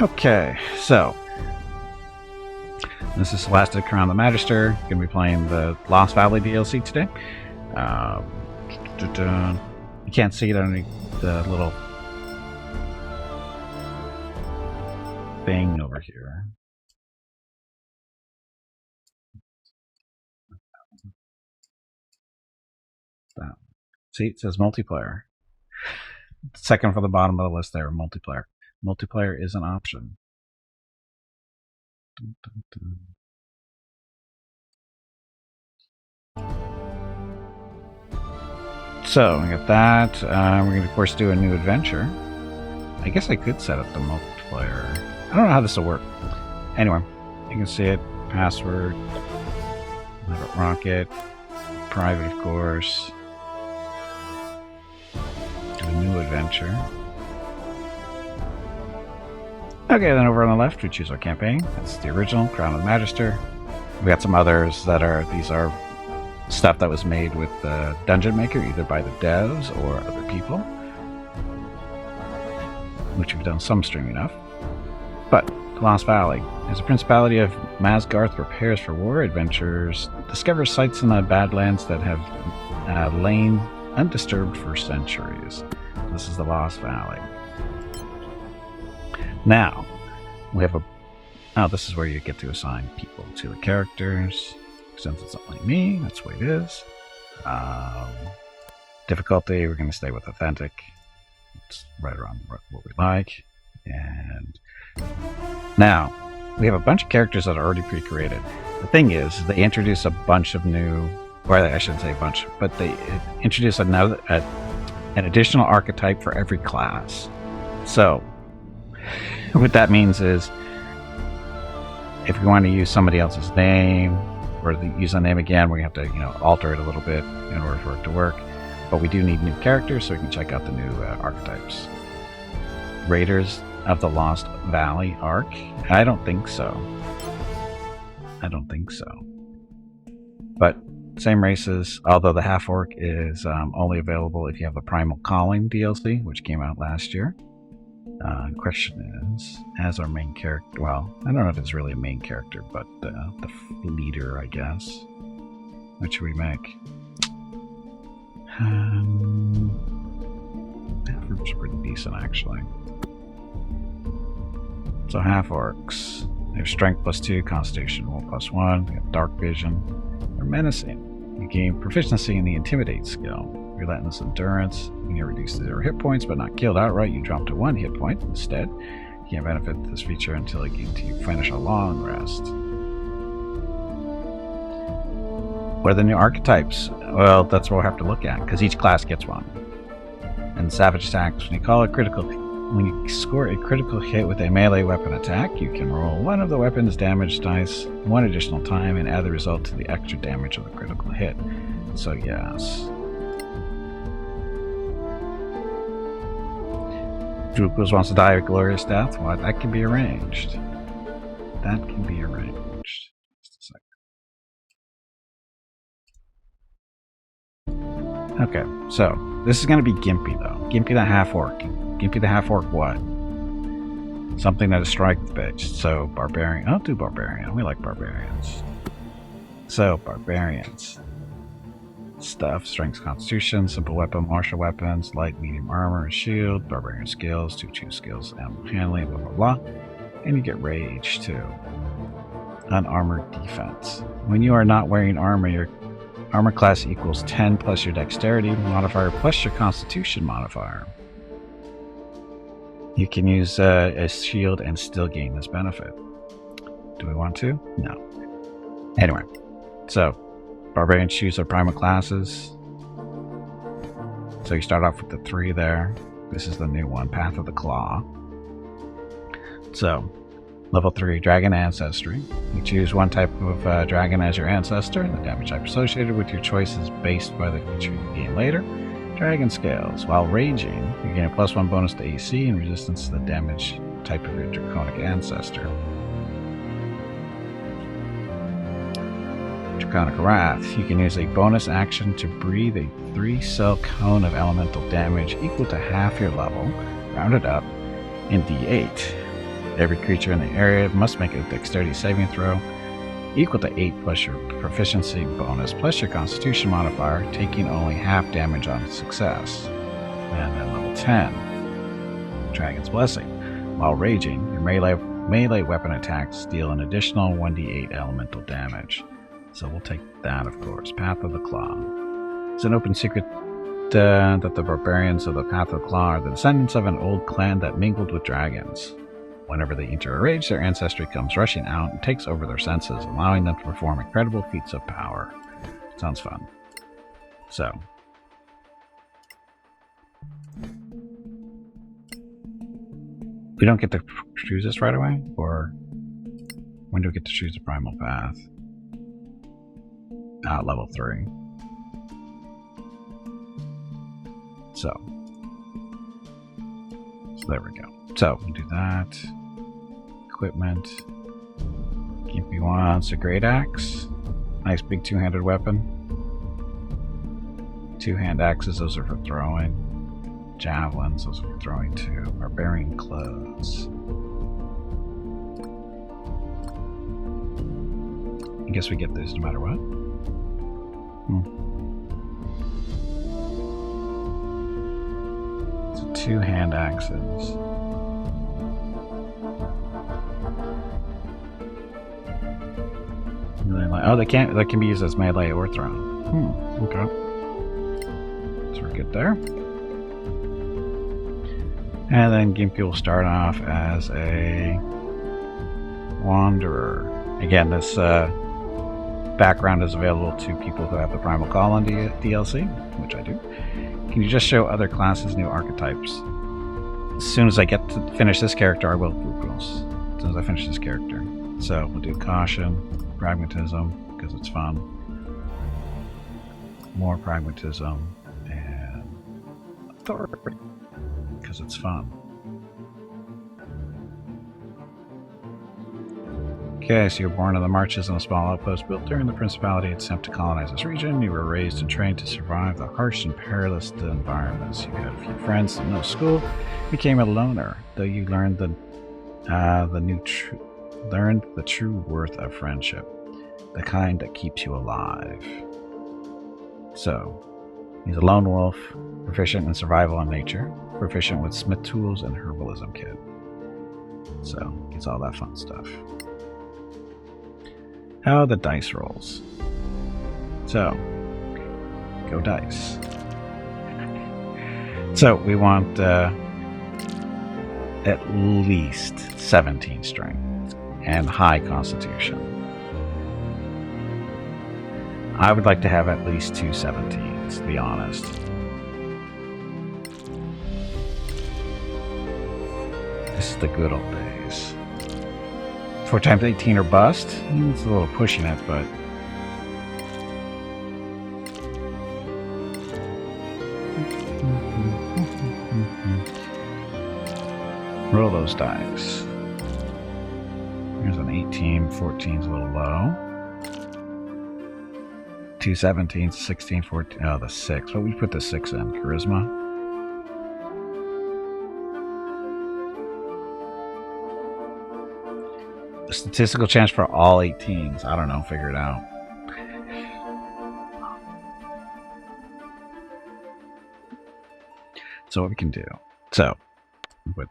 Okay, so this is Solasta, Crown the Magister. Going to be playing the Lost Valley DLC today. You can't see it underneath the little thing over here. See, it says multiplayer. Second from the bottom of the list there, multiplayer. Multiplayer is an option. So, we got that. We're going to, of course, do a new adventure. I guess I could set up the multiplayer. I don't know how this will work. Anyway, you can see it. Password. Rocket. Private, of course. Do a new adventure. Okay, then over on the left, we choose our campaign. That's the original, Crown of the Magister. We got some others that are, these are stuff that was made with the Dungeon Maker, either by the devs or other people, which we've done some streaming of. But the Lost Valley. As the Principality of Masgarth prepares for war, adventurers discover sites in the Badlands that have lain undisturbed for centuries. This is the Lost Valley. Now, we have a... Oh, this is where you get to assign people to the characters. Since it's only me, that's the way it is. Difficulty, we're going to stay with Authentic. It's right around what we like. And now, we have a bunch of characters that are already pre-created. The thing is, they introduce a bunch of new... Or I shouldn't say a bunch, but they introduce an additional archetype for every class. So, what that means is, if we want to use somebody else's name, or use a name again, we have to, alter it a little bit in order for it to work. But we do need new characters, so we can check out the new archetypes. Raiders of the Lost Valley arc? I don't think so. I don't think so. But same races, although the half-orc is only available if you have the Primal Calling DLC, which came out last year. Question is, as our main character, well, I don't know if it's really a main character, but the leader, I guess. What should we make? Half-orcs are pretty decent, actually. So half-orcs. They have strength +2, constitution roll +1, they have dark vision. They're menacing. You gain proficiency in the intimidate skill. Relentless endurance. When you're reduced to 0 hit points but not killed outright, you drop to 1 hit point instead. You can't benefit this feature until you finish a long rest. What are the new archetypes? Well, that's what we'll have to look at, because each class gets one. And savage attacks. When you score a critical hit with a melee weapon attack, you can roll one of the weapon's damage dice one additional time and add the result to the extra damage of the critical hit. So yes. Druid wants to die a glorious death. Well, that can be arranged. That can be arranged. Just a second. Okay, so this is going to be Gimpy, though. Gimpy the half-orc. Gimpy the half-orc what? Something that is strength-based. So, Barbarian. I'll do Barbarian. We like Barbarians. So, Barbarians. Stuff, strength, constitution, simple weapon, martial weapons, light, medium armor, and shield, barbarian skills, 2 choose skills, animal handling, blah blah blah. And you get rage too. Unarmored defense. When you are not wearing armor, your armor class equals 10 plus your dexterity modifier plus your constitution modifier. You can use a shield and still gain this benefit. Do we want to? No. Anyway, so Barbarians choose their primal classes. So you start off with the 3 there. This is the new one, Path of the Claw. So, level 3, Dragon Ancestry. You choose one type of dragon as your ancestor. The damage type associated with your choice is based by the feature you gain later. Dragon Scales. While raging, you gain a +1 bonus to AC and resistance to the damage type of your draconic ancestor. Draconic Wrath. You can use a bonus action to breathe a 3-cell cone of elemental damage equal to half your level, rounded up, in D8. Every creature in the area must make a dexterity saving throw equal to 8 plus your proficiency bonus plus your constitution modifier, taking only half damage on success. And then level 10, Dragon's Blessing. While raging, your melee weapon attacks deal an additional 1d8 elemental damage. So we'll take that, of course. Path of the Claw. It's an open secret that the barbarians of the Path of the Claw are the descendants of an old clan that mingled with dragons. Whenever they enter a rage, their ancestry comes rushing out and takes over their senses, allowing them to perform incredible feats of power. Sounds fun. So. We don't get to choose this right away? Or when do we get to choose the primal path? Level 3. So there we go. So we'll do that. Equipment. Gimpy wants a great axe. Nice big two-handed weapon. Two-hand axes, those are for throwing. Javelins, those are for throwing too. Barbarian clothes. I guess we get those no matter what. So two-hand axes. Oh, they can be used as melee or thrown. Okay. So we're good there. And then Gimpy will start off as a Wanderer. Again, this background is available to people who have the Primal Colony DLC, which I do. Can you just show other classes new archetypes? As soon as I get to finish this character, I will group rules. As soon as I finish this character. So we'll do Caution, Pragmatism, because it's fun. More Pragmatism, and Authority, because it's fun. Okay, so you're born in the marches in a small outpost built during the Principality's attempt to colonize this region. You were raised and trained to survive the harsh and perilous environments. You had a few friends in no school. You became a loner, though you learned the true worth of friendship, the kind that keeps you alive. So, he's a lone wolf, proficient in survival and nature, proficient with smith tools and herbalism kit. So, gets all that fun stuff. How are the dice rolls? So, go dice. So, we want at least 17 strength and high constitution. I would like to have at least 2 17s, to be honest. This is the good old days. 4 times 18 or bust. It's a little pushing it, but roll those dice. Here's an 18, 14's a little low. 2 17s, 16, 14. Oh, the 6. What would we put the 6 in? Charisma? A statistical chance for all 18s. I don't know. Figure it out. So what we can do. So, with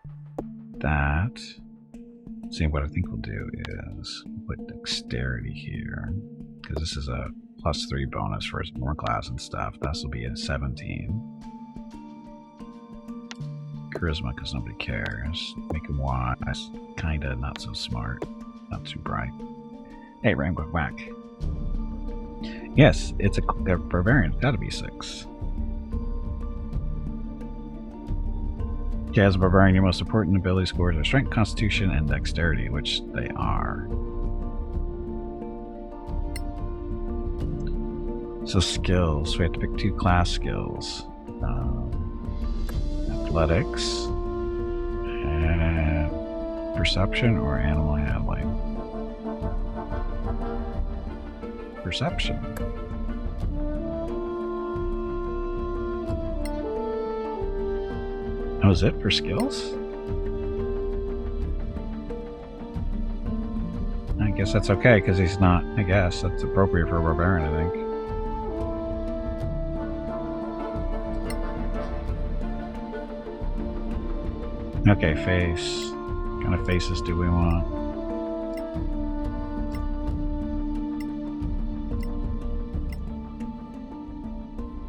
that, see what I think we'll do is put dexterity here, because this is a +3 bonus for his more class and stuff. This will be a 17. Charisma, because nobody cares. Make him wise. Kinda not so smart. Not too bright. Hey, Rainbow Whack. Yes, it's a Barbarian. It's gotta be 6. Okay, as a Barbarian, your most important ability scores are Strength, Constitution, and Dexterity, which they are. So skills, we have to pick 2 class skills. Athletics, and Perception or Animal Handling. Perception. That was it for skills? guess that's okay, because he's not... I guess that's appropriate for a barbarian, I think. Okay, face. What kind of faces do we want?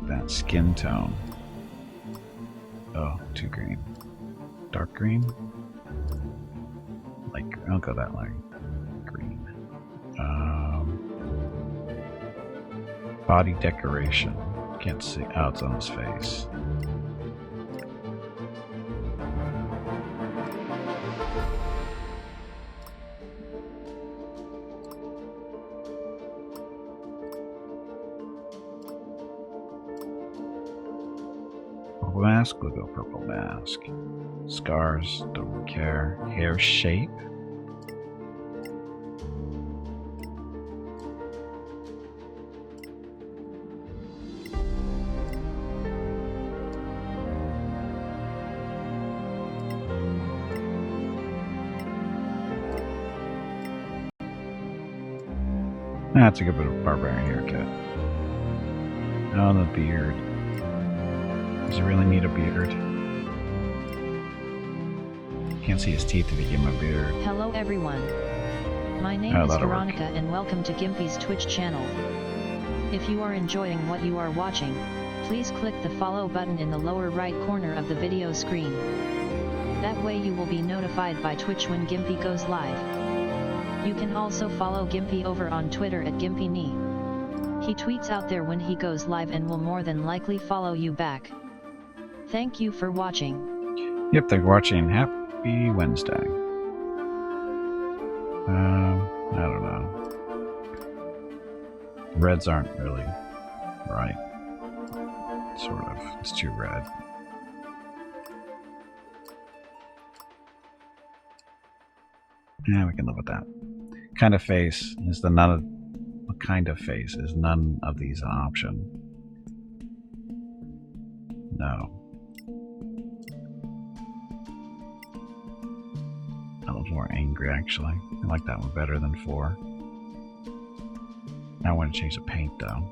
That skin tone. Oh, too green. Dark green? Like, I'll go that light green. Body decoration. Can't see. Oh, it's on his face. Purple mask, we'll go purple mask. Scars, don't care. Hair shape. That's a good bit of barbarian haircut. Oh, the beard. Does he really need a beard? Can't see his teeth if you give him a beard. Hello everyone. My name is Veronica and welcome to Gimpy's Twitch channel. If you are enjoying what you are watching, please click the follow button in the lower right corner of the video screen. That way you will be notified by Twitch when Gimpy goes live. You can also follow Gimpy over on Twitter at GimpyKnee. He tweets out there when he goes live and will more than likely follow you back. Thank you for watching. Yep, thanks for watching. Happy Wednesday. I don't know. Reds aren't really right. Sort of. It's too red. Yeah, we can live with that. Kind of face is the none of... What kind of face is none of these an option? No. That one's more angry, actually. I like that one better than 4. I want to change the paint, though.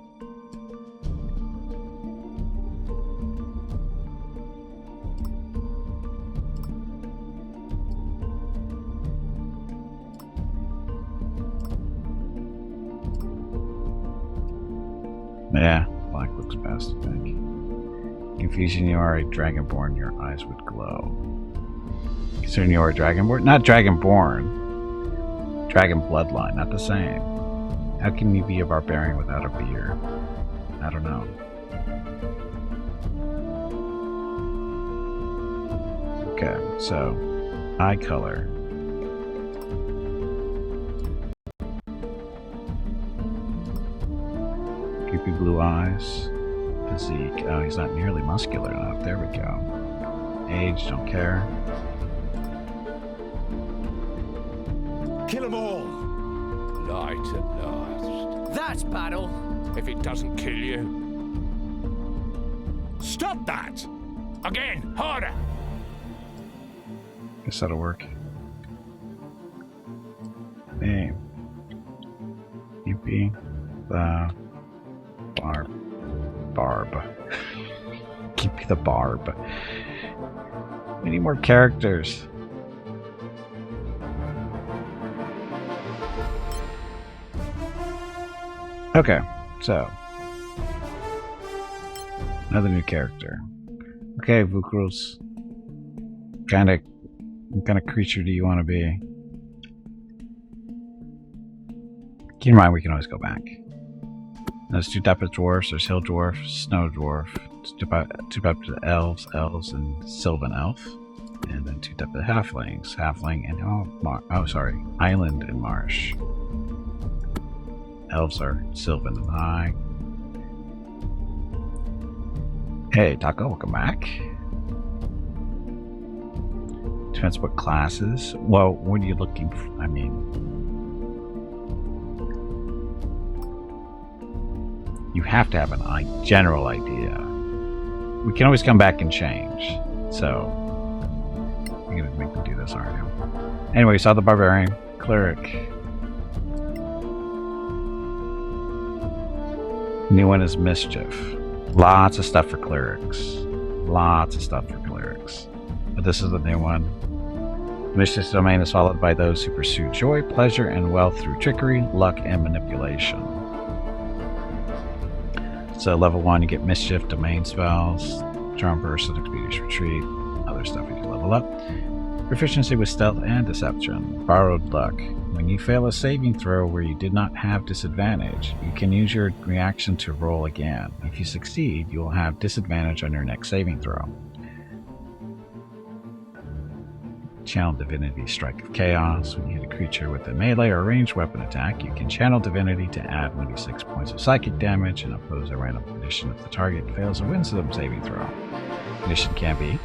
Yeah, black looks best, I think. Confusion, you are a dragonborn, your eyes would glow. Considering you are a dragonborn? Not dragonborn. Dragon bloodline, not the same. How can you be a barbarian without a beard? I don't know. Okay, so eye color. Creepy blue eyes. Physique. Oh, he's not nearly muscular enough. There we go. Age, don't care. Kill them all! Light at last. That's battle! If it doesn't kill you. Stop that! Again, harder! Guess that'll work. Name. UP. Barb. Keep me the barb. We need more characters. Okay, so another new character. Okay, Vukrils. What kind of creature do you want to be? Keep in mind we can always go back. There's 2 types of dwarfs. There's hill dwarf, snow dwarf. 2 types of elves, and sylvan elf. And then 2 types of halflings, halfling and island and marsh. Elves are sylvan and high. Hey, Taco, welcome back. Depends what classes. Well, what are you looking for? I mean, you have to have a general idea. We can always come back and change. So, you're gonna make me do this, aren't you? Anyway, we saw the barbarian, cleric. New one is Mischief. Lots of stuff for clerics. Lots of stuff for clerics. But this is the new one. The Mischief's domain is followed by those who pursue joy, pleasure, and wealth through trickery, luck, and manipulation. So level 1, you get Mischief, domain spells, Charm Burst, and Expeditious Retreat. Other stuff you can level up. Proficiency with stealth and deception. Borrowed luck. When you fail a saving throw where you did not have disadvantage, you can use your reaction to roll again. If you succeed, you will have disadvantage on your next saving throw. Channel Divinity, Strike of Chaos. When you hit a creature with a melee or ranged weapon attack, you can channel Divinity to add 1d6 points of psychic damage and oppose a random condition if the target fails a wisdom saving throw. Condition can be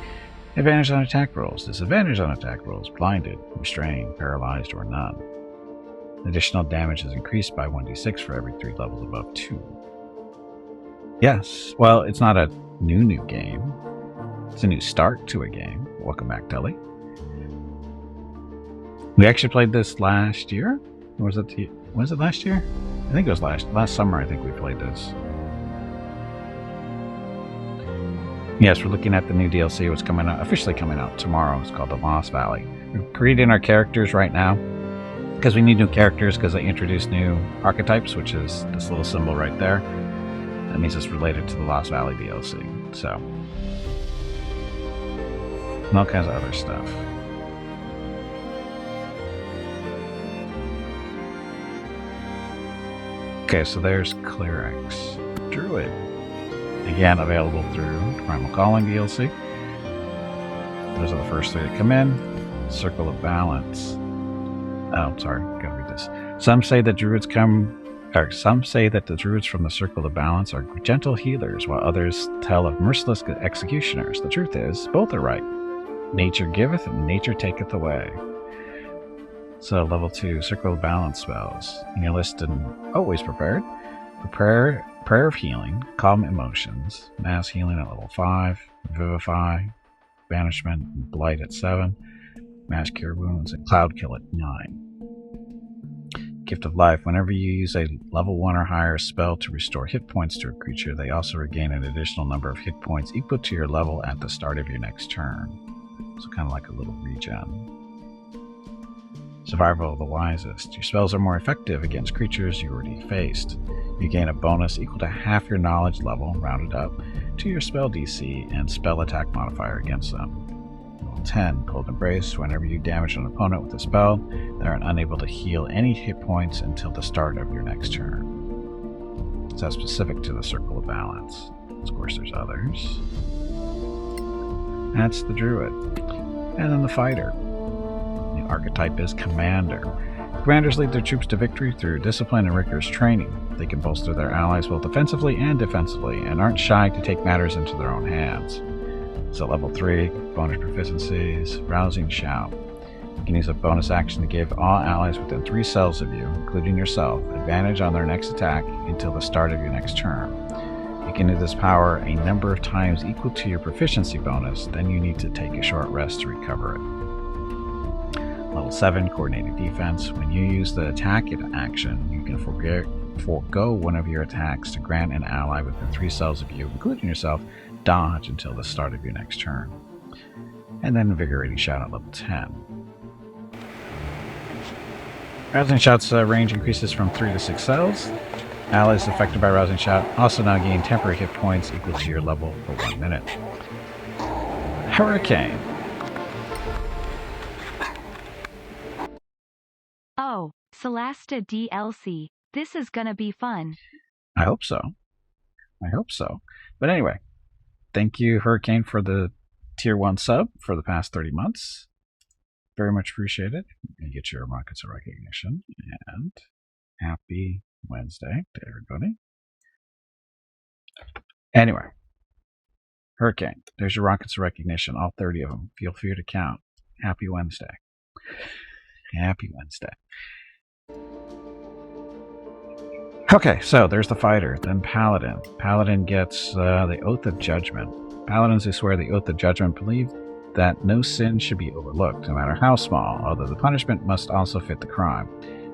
advantage on attack rolls, disadvantage on attack rolls, blinded, restrained, paralyzed, or none. Additional damage is increased by 1d6 for every 3 levels above 2. Yes, well, it's not a new game. It's a new start to a game. Welcome back, Tully. We actually played this last year? Or was it last year? I think it was last summer. I think we played this. Yes, we're looking at the new DLC. It's coming out, officially coming out tomorrow. It's called the Lost Valley. We're creating our characters right now because we need new characters because they introduced new archetypes, which is this little symbol right there. That means it's related to the Lost Valley DLC. So, and all kinds of other stuff. Okay, so there's Clerics. Druid. Again, available through Primal Calling DLC. Those are the first 3 that come in. Circle of Balance. Oh, sorry, gotta read this. Some say that the druids from the Circle of Balance are gentle healers, while others tell of merciless executioners. The truth is, both are right. Nature giveth and nature taketh away. So, level 2, Circle of Balance spells. And you're listed always prepared. Prayer of Healing, Calm Emotions, Mass Healing at level 5, Vivify, Banishment, and Blight at 7, Mass Cure Wounds, and Cloud Kill at 9. Gift of Life. Whenever you use a level 1 or higher spell to restore hit points to a creature, they also regain an additional number of hit points equal to your level at the start of your next turn. So kind of like a little regen. Survival of the Wisest. Your spells are more effective against creatures you already faced. You gain a bonus equal to half your knowledge level, rounded up, to your spell DC and spell attack modifier against them. Level 10, Cold Embrace. Whenever you damage an opponent with a spell, they are unable to heal any hit points until the start of your next turn. So that's specific to the Circle of Balance. Of course, there's others. That's the Druid. And then the Fighter. The archetype is Commander. Commanders lead their troops to victory through discipline and rigorous training. They can bolster their allies both offensively and defensively, and aren't shy to take matters into their own hands. So level 3, bonus proficiencies, Rousing Shout. You can use a bonus action to give all allies within 3 cells of you, including yourself, advantage on their next attack until the start of your next turn. You can do this power a number of times equal to your proficiency bonus, then you need to take a short rest to recover it. Level 7, Coordinated Defense. When you use the attack action, you can forego one of your attacks to grant an ally within 3 cells of you, including yourself, dodge until the start of your next turn. And then Invigorating Shout at level 10. Rousing Shout's range increases from 3 to 6 cells. Allies affected by Rousing Shout also now gain temporary hit points equal to your level for 1 minute. Hurricane. Oh, Solasta DLC. This is gonna be fun. I hope so. I hope so. But anyway, thank you, Hurricane, for the Tier 1 sub for the past 30 months. Very much appreciated. You get your Rockets of Recognition. And happy Wednesday to everybody. Anyway, Hurricane, there's your Rockets of Recognition, all 30 of them. Feel free to count. Happy Wednesday. Happy Wednesday. Okay, so there's the Fighter, then Paladin. Paladin gets the Oath of Judgment. Paladins who swear the Oath of Judgment believe that no sin should be overlooked, no matter how small, although the punishment must also fit the crime.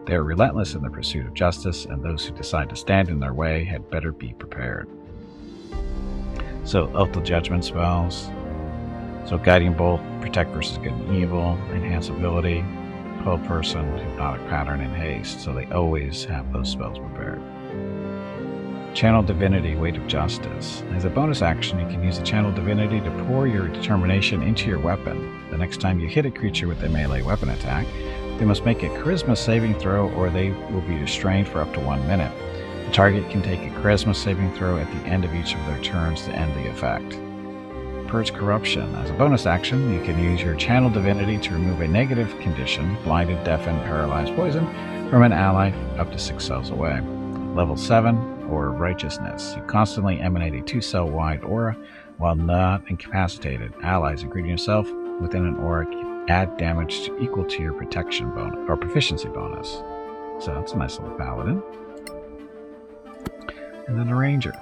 They are relentless in their pursuit of justice, and those who decide to stand in their way had better be prepared. So, lethal judgment spells. So, Guiding Bolt, protect versus good and evil, enhance ability, hold person, hypnotic pattern, and haste. So they always have those spells prepared. Channel Divinity, Weight of Justice. As a bonus action, you can use the Channel Divinity to pour your determination into your weapon. The next time you hit a creature with a melee weapon attack, they must make a Charisma saving throw or they will be restrained for up to 1 minute. The target can take a Charisma saving throw at the end of each of their turns to end the effect. Purge Corruption. As a bonus action, you can use your Channel Divinity to remove a negative condition, blinded, deafened, paralyzed, poison, from an ally up to 6 cells away. Level 7, or Righteousness. You constantly emanate a 2-cell wide aura while not incapacitated. Allies, including yourself, within an aura add damage equal to your protection bonus or proficiency bonus. So that's a nice little paladin. And then a ranger.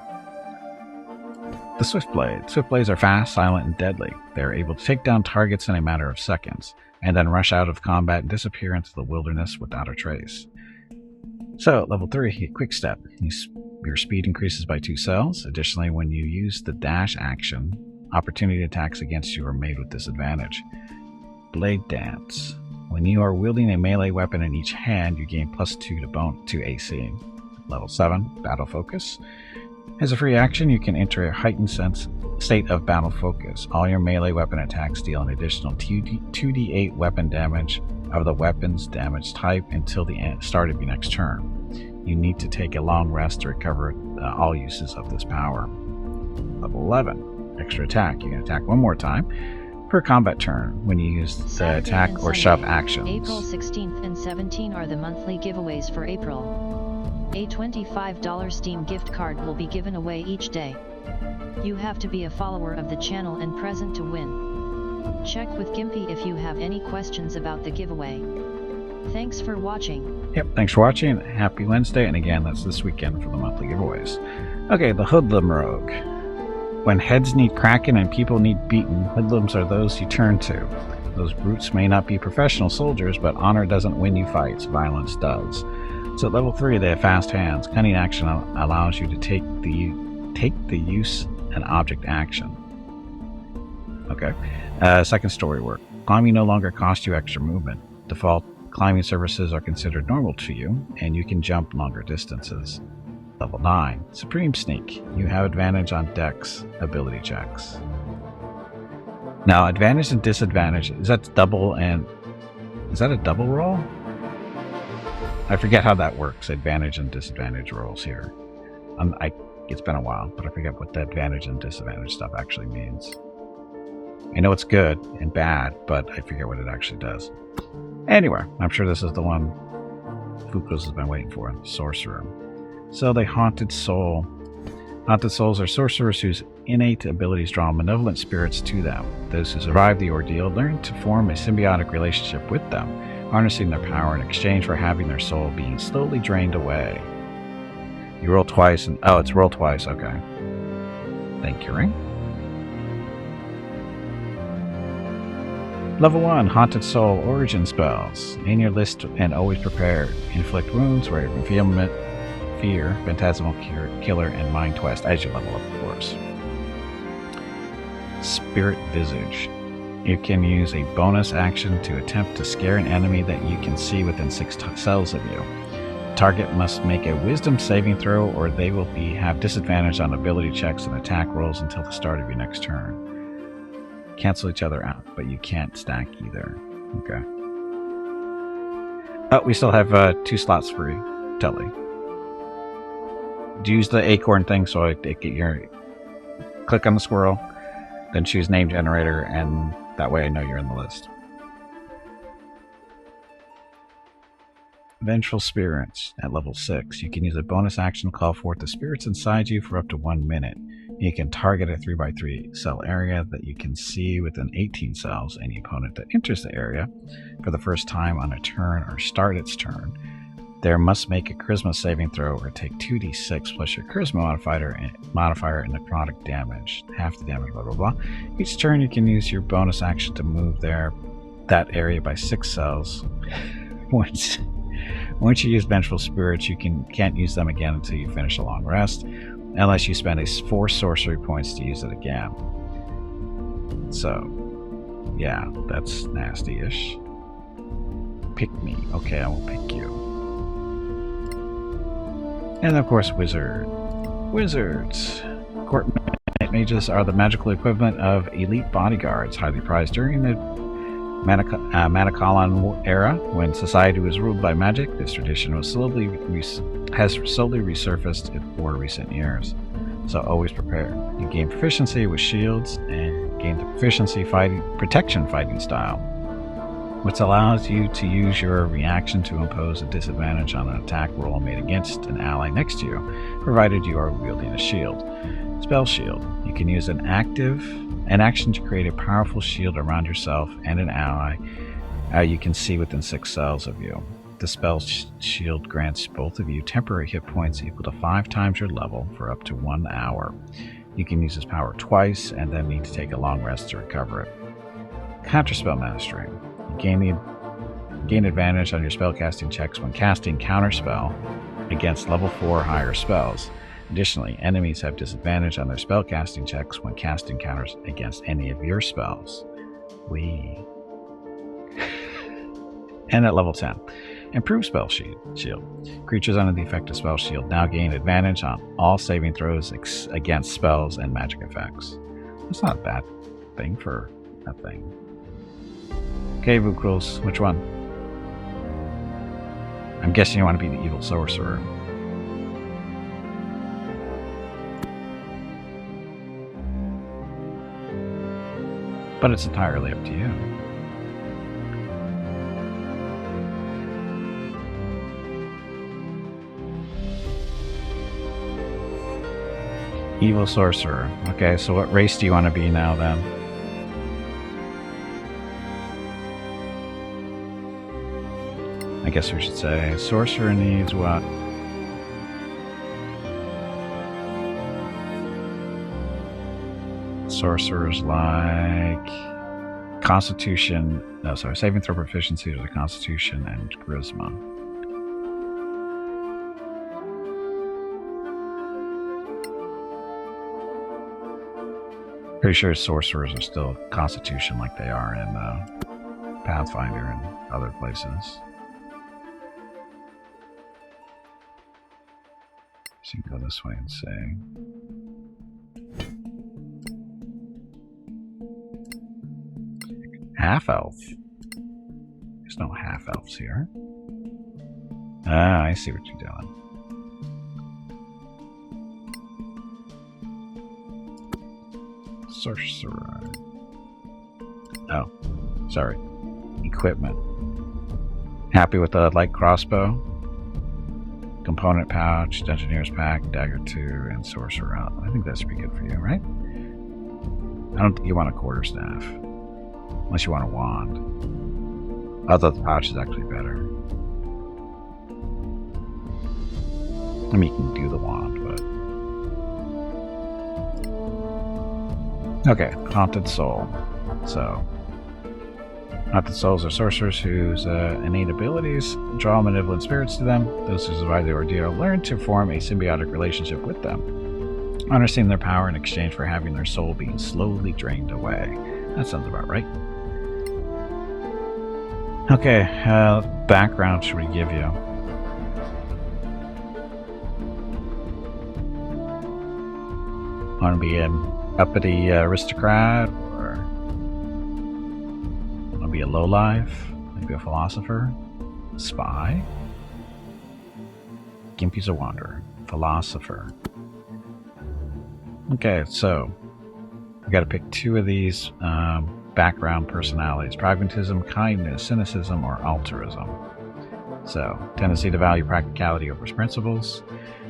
The Swiftblade. Swiftblades are fast, silent, and deadly. They are able to take down targets in a matter of seconds, and then rush out of combat and disappear into the wilderness without a trace. So, level 3, Quick Step. Your speed increases by 2 cells. Additionally, when you use the dash action, opportunity attacks against you are made with disadvantage. Blade Dance. When you are wielding a melee weapon in each hand, you gain +2 to AC. Level 7, Battle Focus. As a free action, you can enter a heightened state of battle focus. All your melee weapon attacks deal an additional 2d8 weapon damage of the weapon's damage type until the start of your next turn. You need to take a long rest to recover all uses of this power. Level 11, Extra Attack. You can attack 1 more time per combat turn when you use the attack or shove actions. April 16th and 17th are the monthly giveaways for April. A $25 Steam gift card will be given away each day. You have to be a follower of the channel and present to win. Check with Gimpy if you have any questions about the giveaway. Thanks for watching. Yep, thanks for watching. Happy Wednesday, and again, that's this weekend for the monthly giveaways. Okay, the Hoodlum Rogue. When heads need cracking and people need beaten, hoodlums are those you turn to. Those brutes may not be professional soldiers, but honor doesn't win you fights, violence does. So at level 3, they have fast hands. Cunning action allows you to take the use an object action. Okay. Second story work. Climbing no longer costs you extra movement. Default climbing surfaces are considered normal to you, and you can jump longer distances. Level 9. Supreme Sneak. You have advantage on dex ability checks. Now, advantage and disadvantage, is that a double roll? I forget how that works, advantage and disadvantage rolls here. It's been a while, but I forget what the advantage and disadvantage stuff actually means. I know it's good and bad, but I forget what it actually does. Anyway, I'm sure this is the one Fukos has been waiting for, Sorcerer. So the Haunted Soul. Haunted Souls are sorcerers whose innate abilities draw malevolent spirits to them. Those who survive the ordeal learn to form a symbiotic relationship with them, harnessing their power in exchange for having their soul being slowly drained away. You roll twice and... oh, it's roll twice, okay. Thank you, Ring. Level 1, Haunted Soul Origin Spells. In your list and always prepared. Inflict wounds, Ray of Revealment, Fear, Phantasmal Killer, and Mind Twist as you level up, of course. Spirit Visage. You can use a bonus action to attempt to scare an enemy that you can see within 6 cells of you. Target must make a Wisdom saving throw or they will have disadvantage on ability checks and attack rolls until the start of your next turn. Cancel each other out, but you can't stack either. Okay. Oh, we still have 2 slots free. Tully. Use the acorn thing so I get your... click on the squirrel, then choose name generator, and that way I know you're in the list. Vengeful Spirits at level 6. You can use a bonus action to call forth the spirits inside you for up to 1 minute. You can target a 3x3 cell area that you can see within 18 cells. Any opponent that enters the area for the first time on a turn or start its turn, there must make a Charisma saving throw or take 2d6 plus your Charisma modifier and necrotic damage. Half the damage, blah blah blah. Each turn you can use your bonus action to move that area by 6 cells. Once you use Vengeful Spirits, you can't use them again until you finish a long rest, unless you spend 4 sorcery points to use it again. So, yeah, that's nasty-ish. Pick me. Okay, I will pick you. And of course, Wizard. Wizards. Court mages are the magical equivalent of elite bodyguards, highly prized during the Manicalan era, when society was ruled by magic. This tradition was has slowly resurfaced in more recent years. So always prepare. You gain proficiency with shields and gain the proficiency protection fighting style, which allows you to use your reaction to impose a disadvantage on an attack roll made against an ally next to you, provided you are wielding a shield. Spell shield. You can use an action to create a powerful shield around yourself and an ally you can see within 6 cells of you. The spell shield grants both of you temporary hit points equal to 5 times your level for up to 1 hour. You can use this power twice and then need to take a long rest to recover it. Counterspell mastery. You gain advantage on your spellcasting checks when casting counterspell against level 4 or higher spells. Additionally, enemies have disadvantage on their spellcasting checks when casting counters against any of your spells. And at level 10, improved spell shield. Creatures under the effect of spell shield now gain advantage on all saving throws against spells and magic effects. That's not a bad thing for a thing. Okay, Vukrils, which one? I'm guessing you want to be the evil sorcerer. But it's entirely up to you. Evil sorcerer. Okay, so what race do you want to be now then? I guess we should say sorcerer needs what? Sorcerers like Constitution, saving throw proficiency to the Constitution and Charisma. Pretty sure sorcerers are still Constitution like they are in Pathfinder and other places. So you can go this way and say half-elf. There's no half-elves here. Ah, I see what you're doing. Sorcerer. Oh, sorry. Equipment. Happy with the light crossbow? Component pouch, Dungeoneer's pack, dagger 2, and sorcerer. I think that should be good for you, right? I don't think you want a quarterstaff. Unless you want a wand. Although the pouch is actually better. I mean, you can do the wand, but... Okay, Haunted Soul. So, Haunted Souls are sorcerers whose innate abilities draw malevolent spirits to them. Those who survive the ordeal learn to form a symbiotic relationship with them, understanding their power in exchange for having their soul being slowly drained away. That sounds about right. Okay, background should we give you? Want to be an uppity aristocrat, or want to be a lowlife? Maybe a philosopher? Spy? Gimpy's a wanderer. Philosopher. Okay, so we got to pick 2 of these background personalities: pragmatism, kindness, cynicism, or altruism. So, tendency to value practicality over principles,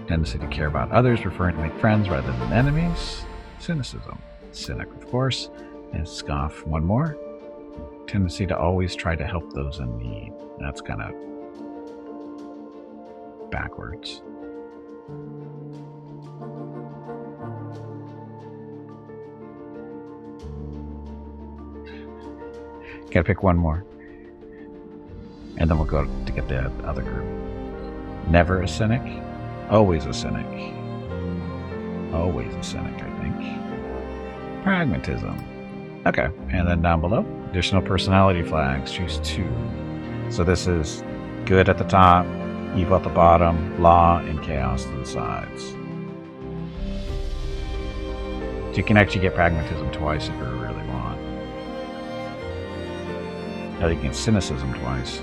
tendency to care about others, preferring to make friends rather than enemies, cynicism, cynic of course, and scoff. One more, tendency to always try to help those in need. That's kind of backwards. Gotta pick one more. And then we'll go to get the other group. Never a cynic? Always a cynic. Always a cynic, I think. Pragmatism. Okay, and then down below, additional personality flags. Choose 2. So this is good at the top, evil at the bottom, law, and chaos to the sides. So you can actually get pragmatism twice if you really want. Now you can get cynicism twice.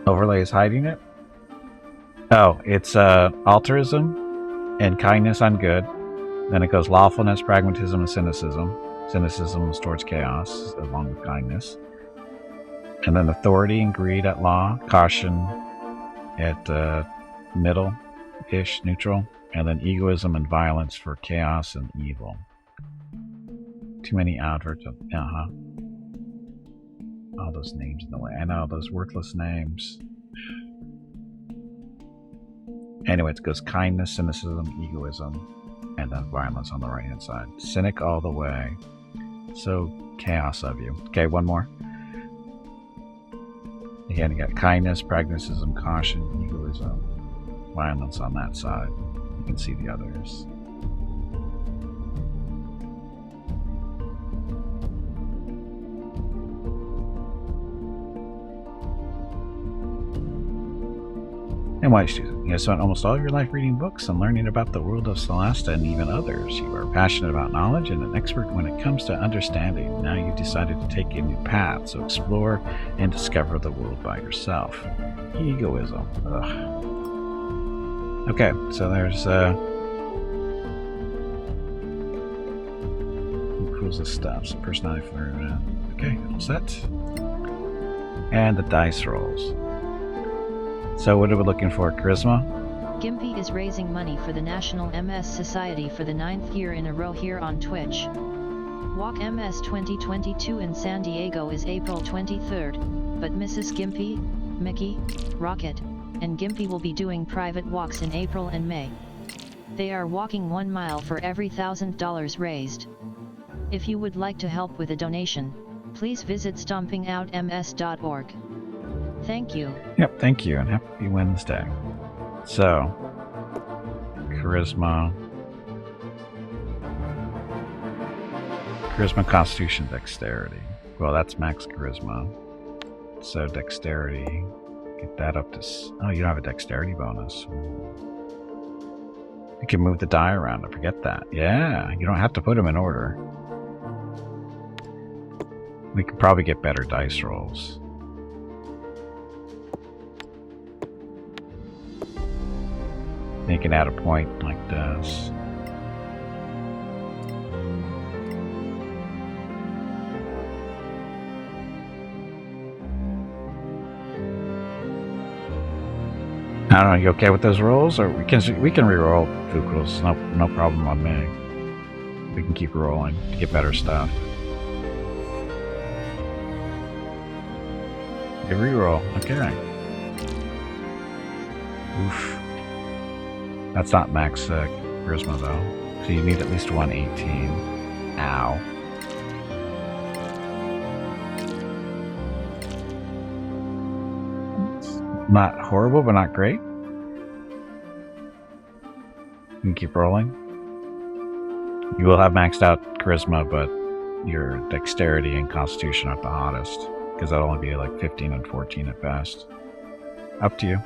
Overlay is hiding it? Oh, it's altruism and kindness on good. Then it goes lawfulness, pragmatism, and cynicism. Cynicism is towards chaos, along with kindness. And then authority and greed at law, caution at middle-ish, neutral. And then egoism and violence for chaos and evil. Too many adverts. All those names in the way. I know, those worthless names. Anyway, it goes kindness, cynicism, egoism, and then violence on the right hand side. Cynic all the way. So chaos of you. Okay, one more. Again, you got kindness, pragmatism, caution, egoism, violence on that side. You can see the others. And why you have spent almost all your life reading books and learning about the world of Solasta and even others. You are passionate about knowledge and an expert when it comes to understanding. Now you've decided to take a new path, so explore and discover the world by yourself. Egoism. Ugh. Okay, so there's who pulls this stuff? So personality for okay, all set. And the dice rolls. So what are we looking for? Charisma? Gimpy is raising money for the National MS Society for the 9th year in a row here on Twitch. Walk MS 2022 in San Diego is April 23rd, but Mrs. Gimpy, Mickey, Rocket, and Gimpy will be doing private walks in April and May. They are walking 1 mile for every $1,000 raised. If you would like to help with a donation, please visit stompingoutms.org. Thank you. Yep, thank you, and happy Wednesday. So, charisma, constitution, dexterity. Well, that's max charisma. So dexterity, get that up to... Oh, you don't have a dexterity bonus. You can move the die around, I forget that. Yeah, you don't have to put them in order. We could probably get better dice rolls. You can add a point like this. I don't know. You okay with those rolls, or we can re-roll Fukuros? No problem on me. We can keep rolling to get better stuff. You re-roll. Okay. Oof. That's not max charisma though, so you need at least 118. Ow. It's not horrible, but not great. You can keep rolling. You will have maxed out charisma, but your dexterity and constitution are the hottest, because that'll only be like 15 and 14 at best. Up to you.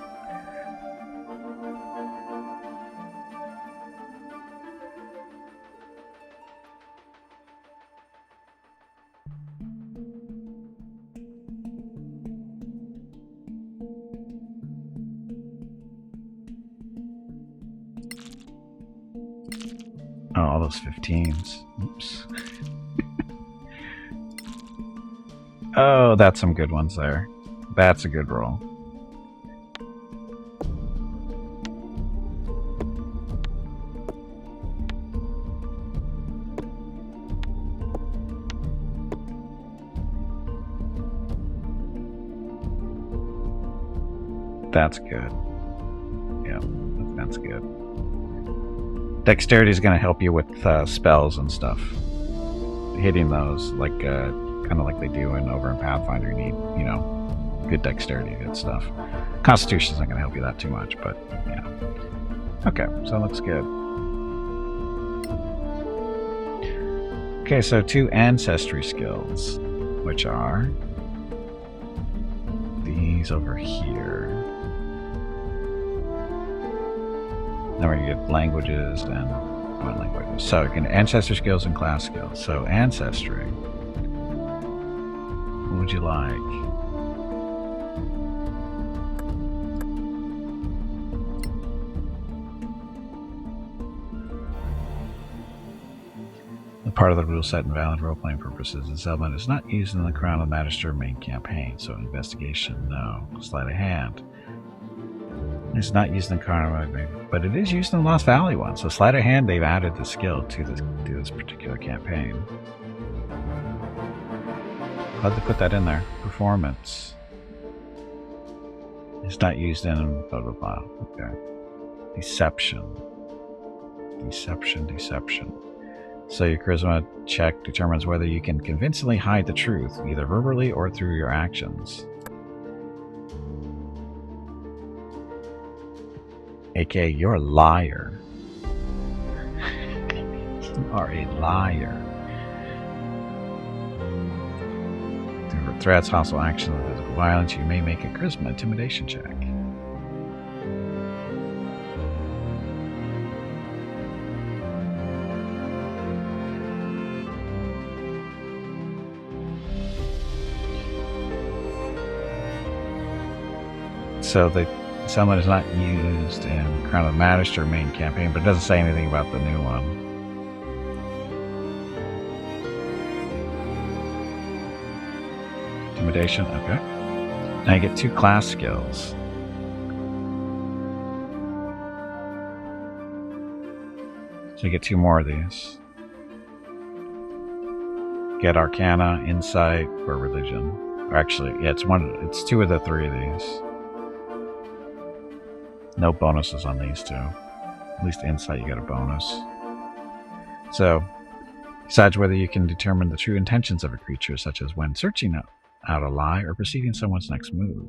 Oh, all those 15s. Oops. Oh, that's some good ones there. That's a good roll. That's good. Yeah, that's good. Dexterity is going to help you with spells and stuff. Hitting those, like kind of like they do over in Pathfinder, you need, you know, good dexterity, good stuff. Constitution's not going to help you that too much, but yeah. Okay, so it looks good. Okay, so 2 ancestry skills, which are these over here. Then we're going to get languages and languages. So you can ancestry skills and class skills. So ancestry. What would you like? The part of the rule set invalid for role-playing purposes. This element is not used in the Crown of Magister main campaign. So investigation, no. Sleight of hand. It's not used in Carnival, but it is used in the Lost Valley one. So sleight of hand, they've added the skill to this particular campaign. Glad to put that in there. Performance. It's not used in blah blah blah. Okay. Deception. Deception. So your charisma check determines whether you can convincingly hide the truth, either verbally or through your actions. AKA, you're a liar. You are a liar. Through threats, hostile actions, and physical violence, you may make a charisma intimidation check. So someone is not used in Crown of the Magister main campaign, but it doesn't say anything about the new one. Intimidation, okay. Now you get 2 class skills. So you get 2 more of these. Get Arcana, Insight, or Religion. Or actually, yeah, it's 2 of the 3 of these. No bonuses on these 2. At least Insight, you get a bonus. So, decides whether you can determine the true intentions of a creature, such as when searching out a lie or predicting someone's next move.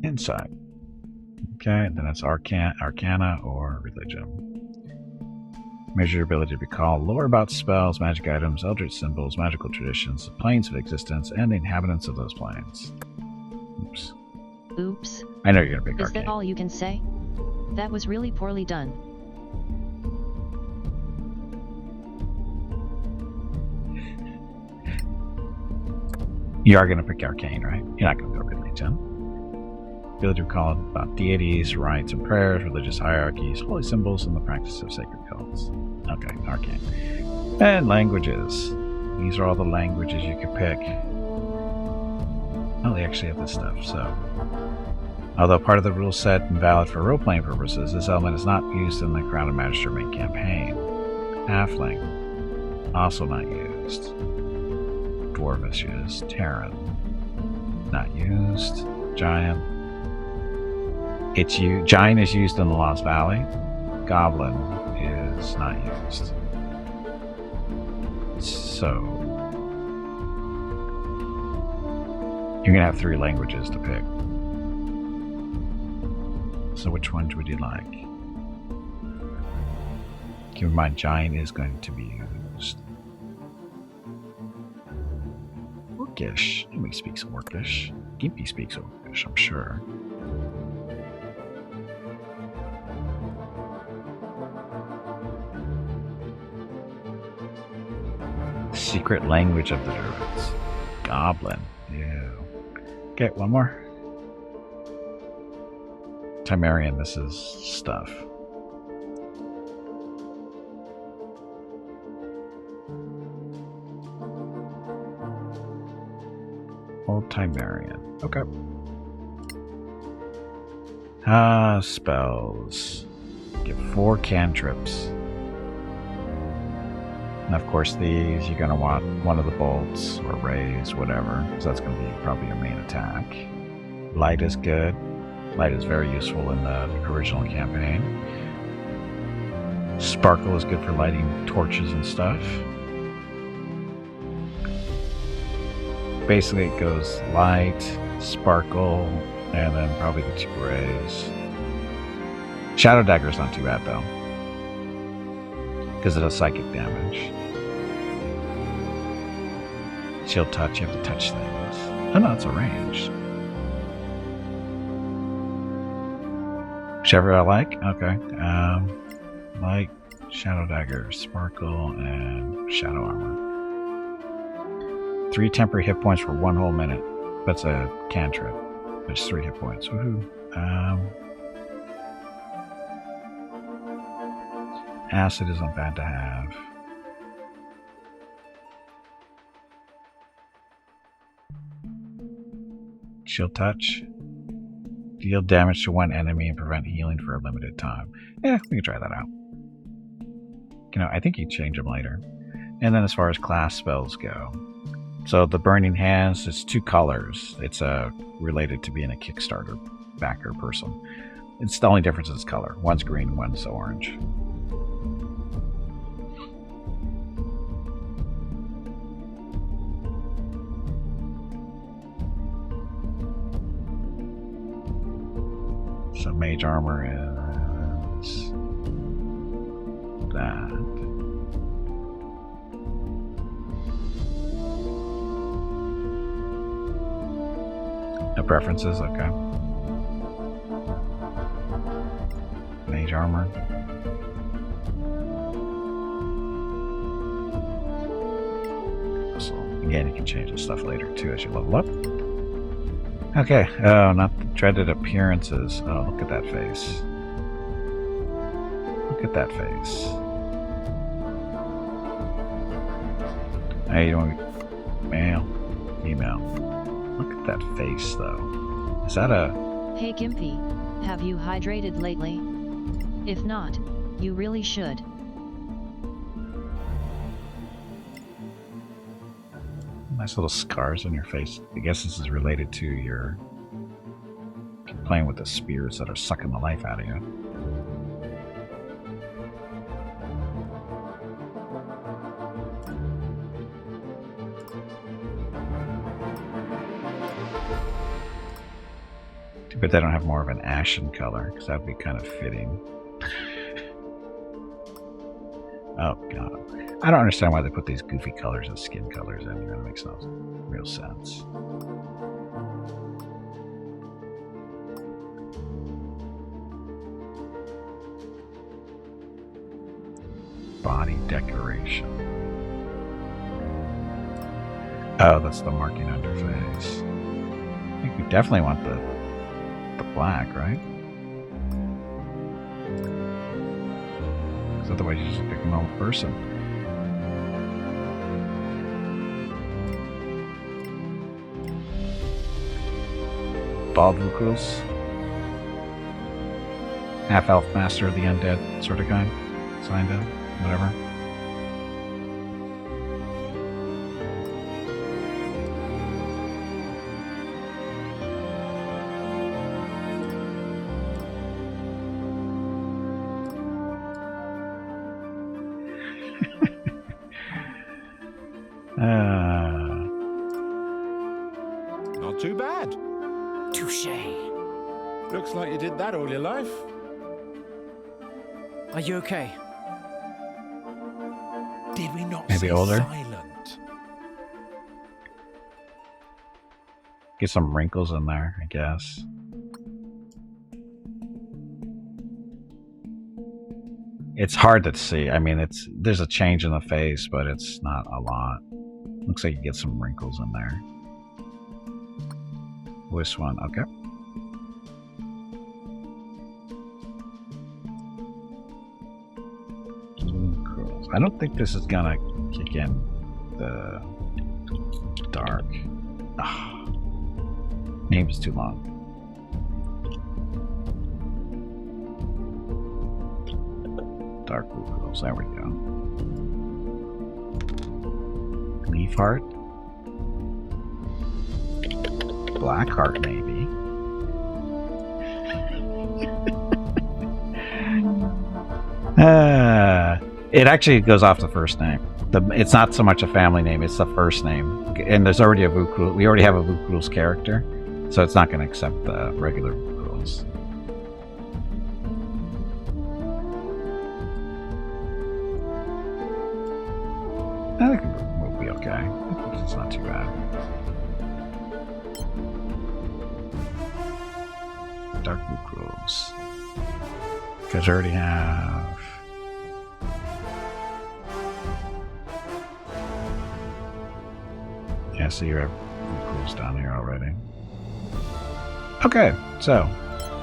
Insight. Okay, then it's Arcana or Religion. Measure your ability to recall lore about spells, magic items, eldritch symbols, magical traditions, the planes of existence, and the inhabitants of those planes. Oops. Oops. I know you're gonna pick Is Arcane. that all you can say? That was really poorly done. You are gonna pick Arcane, right? You're not gonna go Religion. Ability to recall about deities, rites and prayers, religious hierarchies, holy symbols, and the practice of sacred cults. Okay, Arcane. And languages. These are all the languages you could pick. Oh, they actually have this stuff, so. Although part of the rule set invalid for role-playing purposes, this element is not used in the Crown of Magister main campaign. Halfling. Also not used. Dwarvish used. Terran. Not used. Giant. Giant is used in the Lost Valley. Goblin is not used. So you're gonna have 3 languages to pick. So which ones would you like? Keep in mind, Giant is going to be used. Orcish. Nobody speaks Orcish. Gimpy speaks Orcish, I'm sure. Secret language of the Druids. Goblin. Yeah. Okay, one more. Timerian, this is stuff. Old Timerian. Okay. Spells. Get 4 cantrips. And of course these, you're going to want one of the bolts or rays, whatever, because that's going to be probably your main attack. Light is good. Light is very useful in the original campaign. Sparkle is good for lighting torches and stuff. Basically it goes light, sparkle, and then probably the 2 rays. Shadow Dagger is not too bad though, because it does psychic damage. Shield touch, you have to touch things. Oh no, it's a range. Whichever I like. Okay. Light, Shadow Dagger, Sparkle, and Shadow Armor. 3 temporary hit points for 1 whole minute. That's a cantrip. There's 3 hit points. Woohoo. Acid isn't bad to have. Shield touch. Deal damage to 1 enemy and prevent healing for a limited time. Yeah, we can try that out. You know, I think you change them later. And then as far as class spells go. So the Burning Hands, it's 2 colors. It's related to being a Kickstarter backer person. It's the only difference is color. One's green, one's orange. So mage armor is that. No preferences, okay. Mage armor. So again, you can change this stuff later too as you level up. Okay, oh, not the dreaded appearances. Oh, look at that face. Look at that face. Hey, you want to be male? Female. Look at that face, though. Is that a... Hey Gimpy, have you hydrated lately? If not, you really should. Nice little scars on your face. I guess this is related to your playing with the spears that are sucking the life out of you. Too bad they don't have more of an ashen color, because that would be kind of fitting. Oh god. I don't understand why they put these goofy colors as skin colors in here. That makes no real sense. Body decoration. Oh, that's the marking on your face. I think we definitely want the black, right? Because otherwise you just pick a normal person. Bald Vukuls. Half-elf master of the undead sort of guy. Signed up. Whatever. Not too bad. Touché. Looks like you did that all your life. Are you okay? Did we not Maybe stay older? silent? Get some wrinkles in there, I guess. It's hard to see. I mean, there's a change in the face, but it's not a lot. Looks like you get some wrinkles in there. This one, okay. I don't think this is gonna kick in the dark. Oh, name is too long. Dark blue girls, there we go. Leaf heart. Black heart, maybe. It actually goes off the first name. It's not so much a family name, it's the first name. And there's already a Vukul's. We already have a Vukul's character, so it's not going to accept the regular Vukul's. I think we'll be okay. It's not too bad. Dark Vukul's. Because I already have... Yeah, so you have Vukul's down here already. Okay, so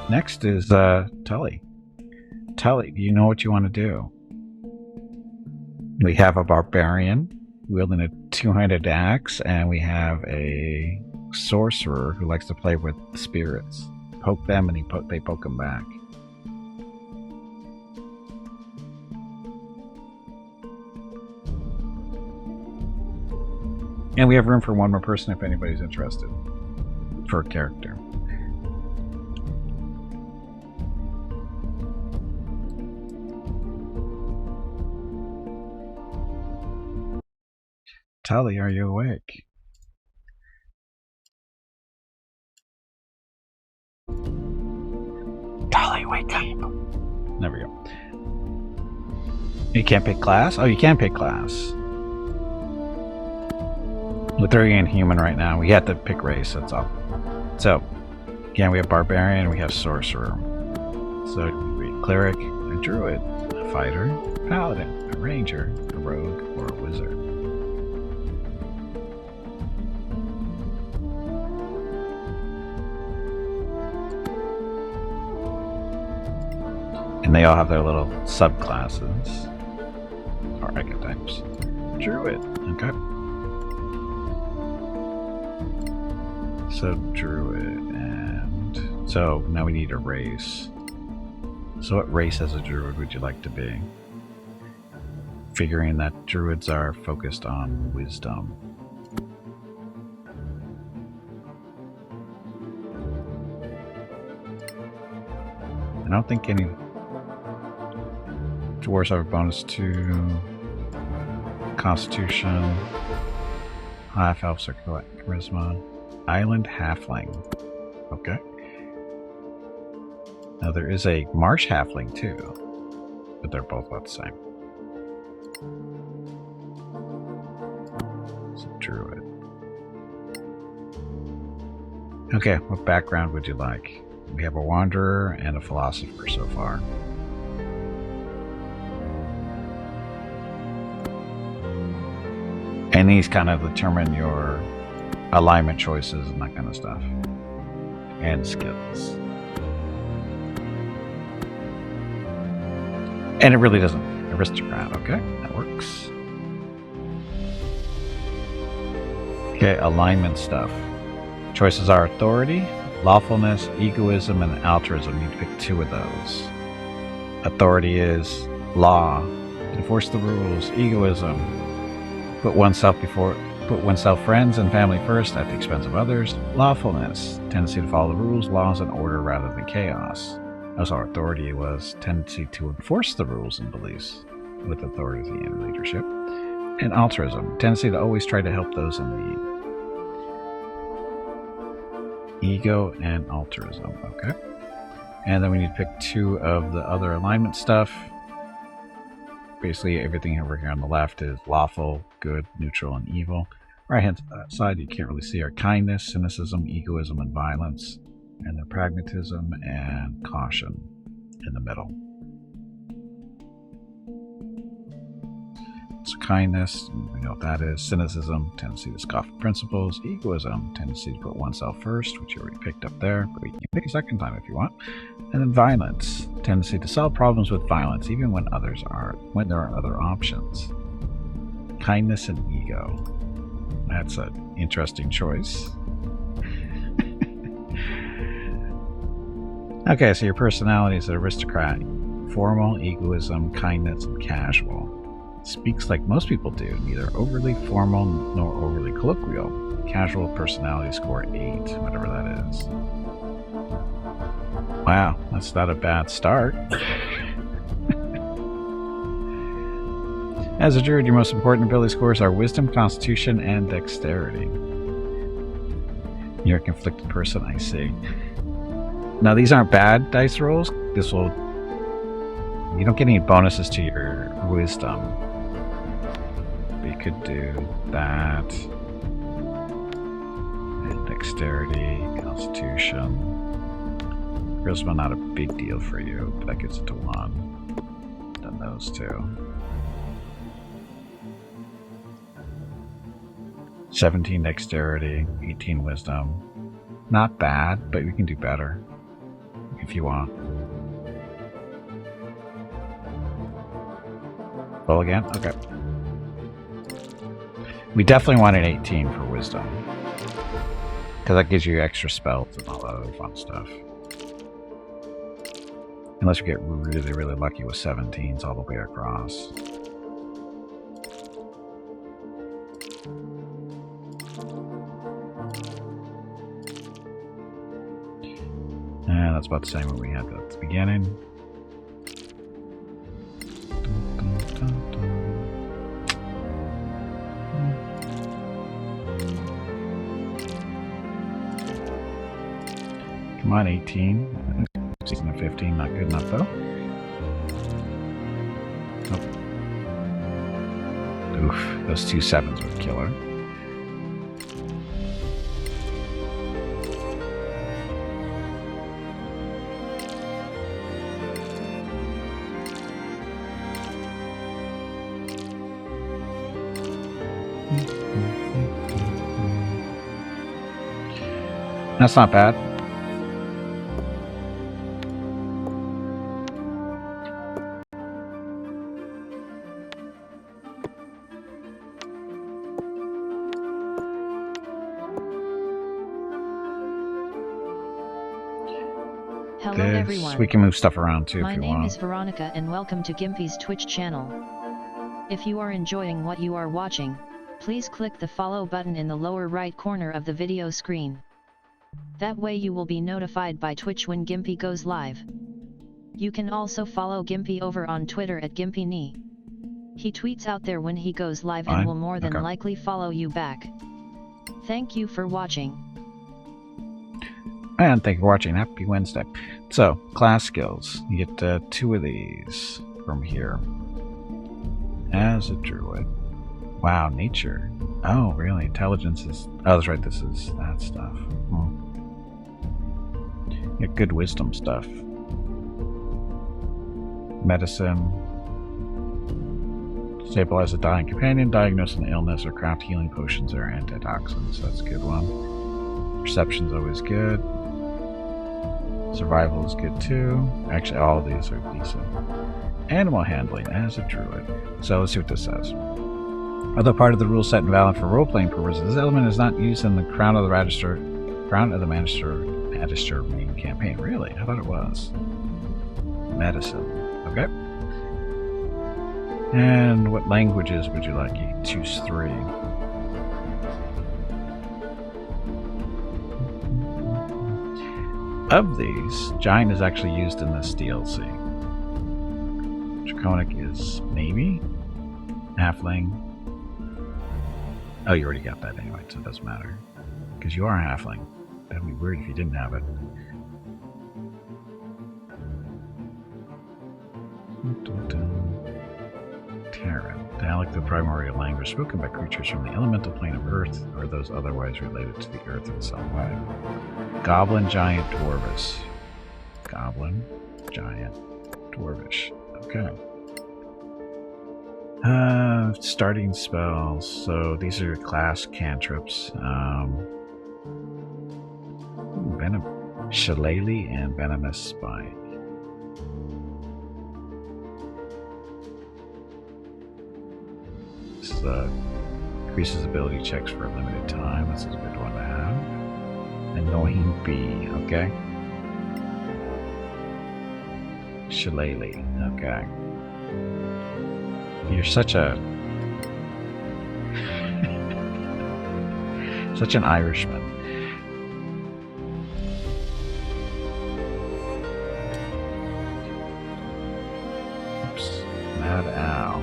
next is Tully. Tully, do you know what you want to do? We have a Barbarian wielding a two-handed axe, and we have a Sorcerer who likes to play with spirits. Poke them, and they poke him back. And we have room for one more person if anybody's interested for a character. Tully, are you awake? Tully, wake up. There we go. You can't pick class? Oh, you can pick class. We're throwing in human right now. We have to pick race, that's all. So, again, we have Barbarian, we have Sorcerer. So, we have Cleric, a Druid, a Fighter, a Paladin, a Ranger, a Rogue, or a Wizard. And they all have their little subclasses, or archetypes. Druid, okay. So Druid, and so now we need a race. So what race as a Druid would you like to be? Figuring that Druids are focused on wisdom. I don't think any dwarves have a bonus to Constitution, half-elves or charisma. Island halfling. Okay. Now there is a marsh halfling too, but they're both about the same. It's a druid. Okay, what background would you like? We have a wanderer and a philosopher so far. And these kind of determine your alignment choices and that kind of stuff. And skills. And it really doesn't. Aristocrat, okay, that works. Okay, alignment stuff. Choices are authority, lawfulness, egoism, and altruism. You need to pick two of those. Authority is law, enforce the rules, egoism, put oneself friends and family first at the expense of others. Lawfulness, tendency to follow the rules, laws, and order rather than chaos. As our authority was tendency to enforce the rules and beliefs with authority and leadership. And altruism, tendency to always try to help those in need. Ego and altruism, okay. And then we need to pick two of the other alignment stuff. Basically everything over here on the left is lawful, good, neutral, and evil. Right hand side you can't really see are kindness, cynicism, egoism, and violence. And then pragmatism and caution in the middle. So kindness, we know what that is. Cynicism, tendency to scoff at principles. Egoism, tendency to put oneself first, which you already picked up there, but you can pick a second time if you want. And then violence, tendency to solve problems with violence, even when there are other options. Kindness and ego. That's an interesting choice. Okay, so your personality is an aristocrat. Formal, egoism, kindness, and casual. Speaks like most people do, neither overly formal nor overly colloquial. Casual personality score 8, whatever that is. Wow, that's not a bad start. As a druid, your most important ability scores are Wisdom, Constitution, and Dexterity. You're a conflicted person, I see. Now, these aren't bad dice rolls. This will... You don't get any bonuses to your Wisdom. But you could do that. And Dexterity, Constitution. Charisma, not a big deal for you, but that gets it to 1. Then those two. 17 Dexterity, 18 Wisdom. Not bad, but we can do better if you want. Roll again? Okay. We definitely want an 18 for Wisdom, because that gives you extra spells and all that other fun stuff. Unless you get really, really lucky with 17s all the way across. And that's about the same what we had at the beginning. Come on, 18. 16 and 15, not good enough though. Nope. Oof, those 2 7s would kill her. That's not bad. Hello everyone. We can move stuff around too if you want. My name is Veronica and welcome to Gimpy's Twitch channel. If you are enjoying what you are watching, please click the follow button in the lower right corner of the video screen. That way you will be notified by Twitch when Gimpy goes live. You can also follow Gimpy over on Twitter at GimpyKnee. He tweets out there when he goes live and will more than likely follow you back. Thank you for watching. And thank you for watching. Happy Wednesday. So, class skills. You get 2 of these from here. As a druid. Wow, nature. Oh, really? Intelligence is... Oh, that's right. This is that stuff. You get good wisdom stuff. Medicine. Stabilize a dying companion. Diagnose an illness or craft healing potions or antitoxins. That's a good one. Perception's always good. Survival is good too. Actually, all of these are decent. Animal handling as a druid. So let's see what this says. Although part of the rule set and valid for role-playing purposes, this element is not used in the Crown of the Magister main campaign. Really? I thought it was. Medicine. Okay. And what languages would you like? You can choose 3. Of these, Giant is actually used in this DLC. Draconic is maybe? Halfling. Oh, you already got that anyway, so it doesn't matter. Because you are a halfling. That'd be weird if you didn't have it. Terran. Dialect of the primordial language spoken by creatures from the elemental plane of Earth or those otherwise related to the Earth in some way. Goblin, Giant, Dwarvish. Goblin, Giant, Dwarvish. Okay. Starting spells. So these are class cantrips. Venom, Shillelagh, and Venomous Spike. This is increases ability checks for a limited time. This is a good one to have. Annoying Bee. Okay. Shillelagh. Okay. You're such a such an Irishman. Oops. Mad Owl.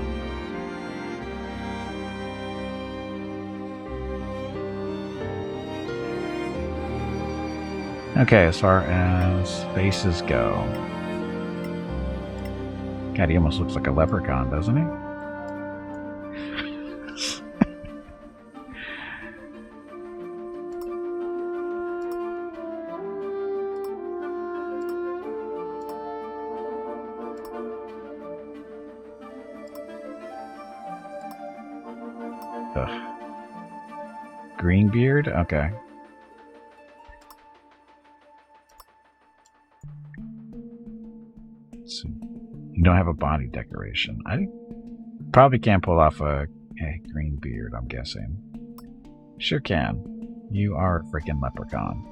Okay, as far as faces go. God, he almost looks like a leprechaun, doesn't he? Ugh. Green beard? Okay. So you don't have a body decoration. I probably can't pull off a green beard, I'm guessing. Sure can. You are a freaking leprechaun.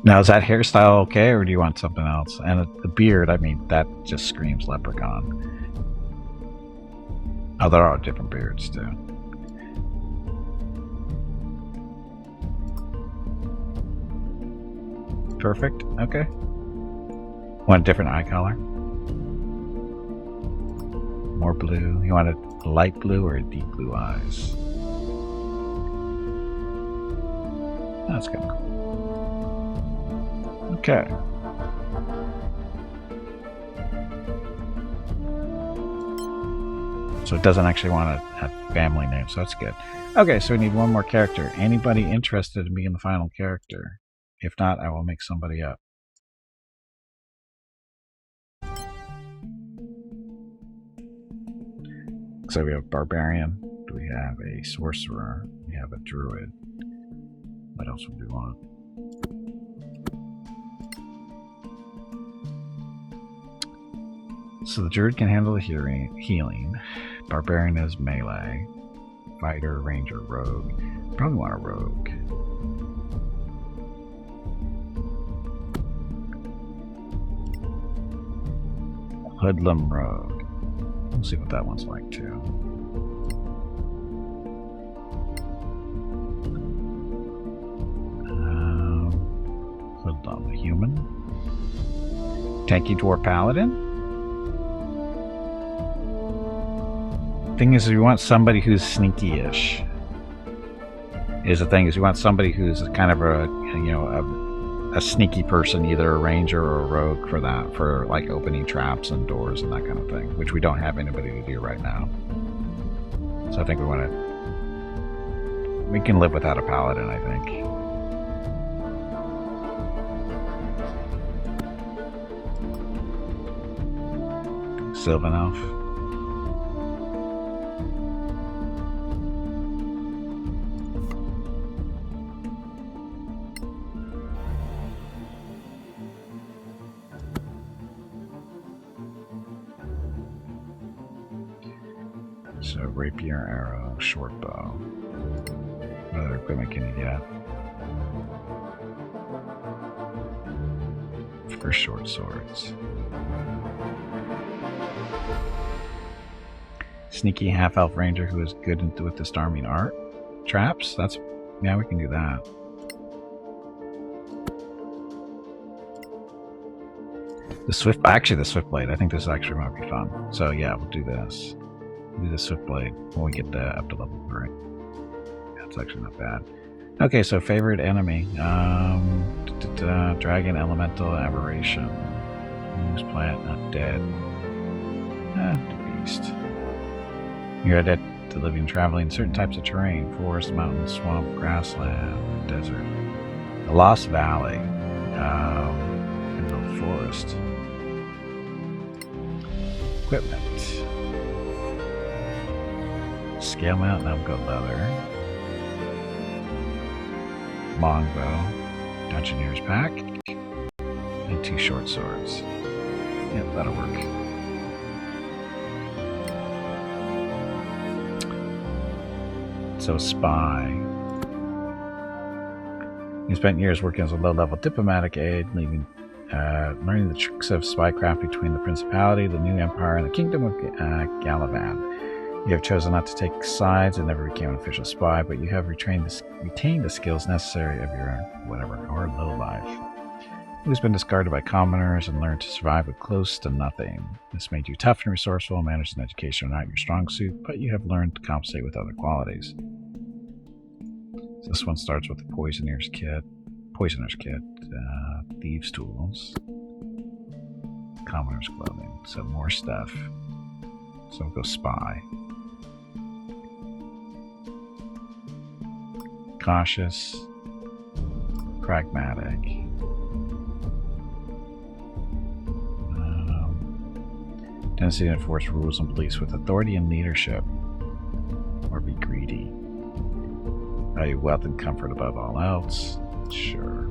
Now, is that hairstyle okay, or do you want something else? And the beard, I mean, that just screams leprechaun. Oh, there are different beards, too. Perfect. Okay. Want a different eye color? More blue. You want a light blue or a deep blue eyes? That's kind of cool. Okay. So it doesn't actually want a family name, so that's good. Okay, so we need one more character. Anybody interested in being the final character? If not, I will make somebody up. So we have Barbarian, we have a Sorcerer, we have a Druid. What else would we want? So the Druid can handle the healing. Barbarian is melee. Fighter, Ranger, Rogue. Probably want a Rogue. Hoodlum Rogue. We'll see what that one's like too. Hoodlum Human. Tanky Dwarf Paladin. Thing is, we want somebody who's sneaky-ish. Is the thing is, we want somebody who's kind of a sneaky person, either a ranger or a rogue for that, for like opening traps and doors and that kind of thing, which we don't have anybody to do right now. So I think we can live without a paladin, I think. Sylvan Elf. So rapier, arrow, short bow. What other equipment can you get? For short swords. Sneaky half-elf ranger who is good with disarming art. Traps? Yeah, we can do that. The Swift Blade. I think this actually might be fun. So yeah, we'll do this. Do the Swift Blade when we get up to level 3. That's actually not bad. Okay, so favorite enemy. Dragon, Elemental, Aberration. Moose Plant, not dead. The Beast. You're adept to living traveling certain types of terrain. Forest, mountain, swamp, grassland, desert. The Lost Valley. In the forest. Equipment. Scale Mountain, I've got leather. Longbow, Dungeoneer's Pack, and 2 short swords. Yep, that'll work. So Spy. He spent years working as a low-level diplomatic aide, learning the tricks of spycraft between the Principality, the New Empire, and the Kingdom of Galavan. You have chosen not to take sides and never became an official spy, but you have retained the skills necessary of your or low life. It has been discarded by commoners and learned to survive with close to nothing. This made you tough and resourceful. Manners and education are not your strong suit, but you have learned to compensate with other qualities. This one starts with the Poisoner's Kit, Thieves' Tools, Commoner's Clothing, so more stuff. So we'll go Spy. Cautious, Pragmatic. Tendency to enforce rules and beliefs with authority and leadership, or be greedy. Value wealth and comfort above all else. Sure.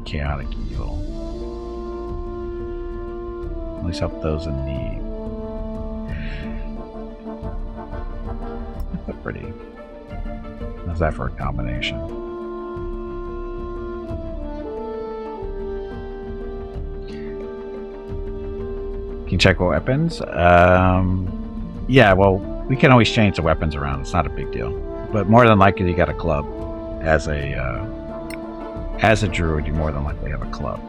Chaotic evil. At least help those in need. That's pretty. How's that for a combination? Can you check what weapons? Yeah, well, we can always change the weapons around. It's not a big deal. But more than likely, you got a club. As a druid, you more than likely have a club.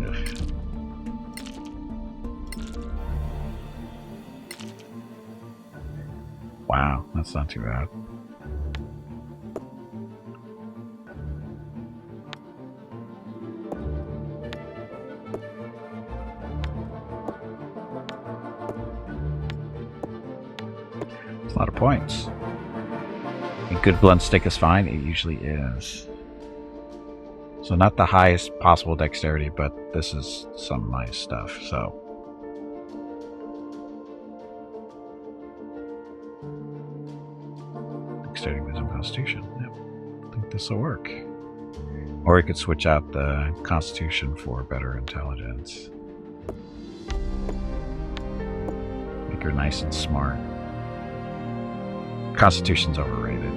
Ugh. Wow, that's not too bad. A lot of points. A good blunt stick is fine. It usually is. So not the highest possible dexterity, but this is some nice stuff. So dexterity, wisdom, constitution. Yep. I think this will work. Or we could switch out the constitution for better intelligence. Make her nice and smart. Constitution's overrated.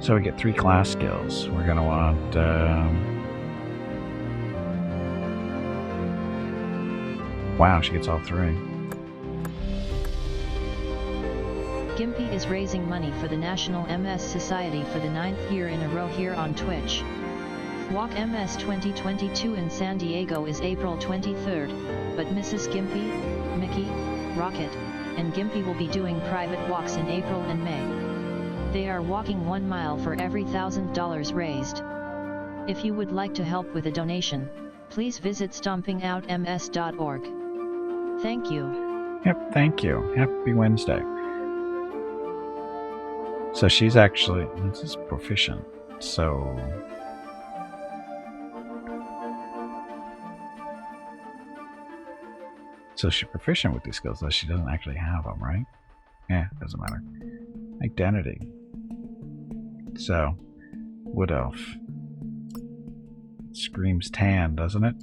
So we get 3 class skills. We're gonna want wow, she gets all 3. Gimpy is raising money for the National MS Society for the 9th year in a row here on Twitch. Walk MS 2022 in San Diego is April 23rd, but Mrs. Gimpy, Mickey, Rocket, and Gimpy will be doing private walks in April and May. They are walking 1 mile for every $1,000 raised. If you would like to help with a donation, please visit stompingoutms.org. Thank you. Yep, thank you. Happy Wednesday. So she's actually, this is proficient, so she's proficient with these skills, though she doesn't actually have them, right? Yeah, doesn't matter. Identity. So, Wood Elf. Screams tan, doesn't it?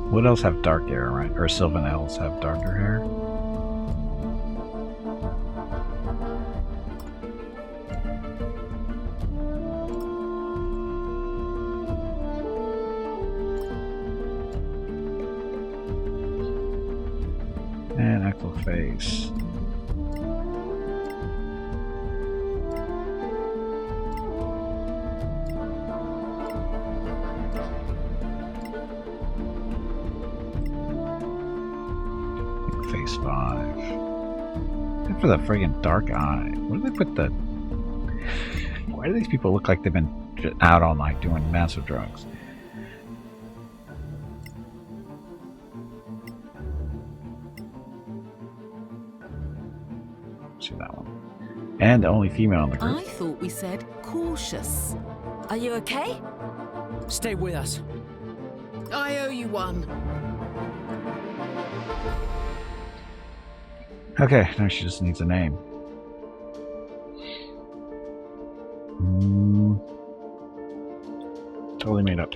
Wood elves have dark hair, right? Or Sylvan elves have darker hair? And actual face. Face 5. Except for the friggin' dark eye. Where do they put the... Why do these people look like they've been out all night doing massive drugs? See that one. And the only female in the group. I thought we said cautious. Are you okay? Stay with us. I owe you one. Okay, now she just needs a name. Totally made up.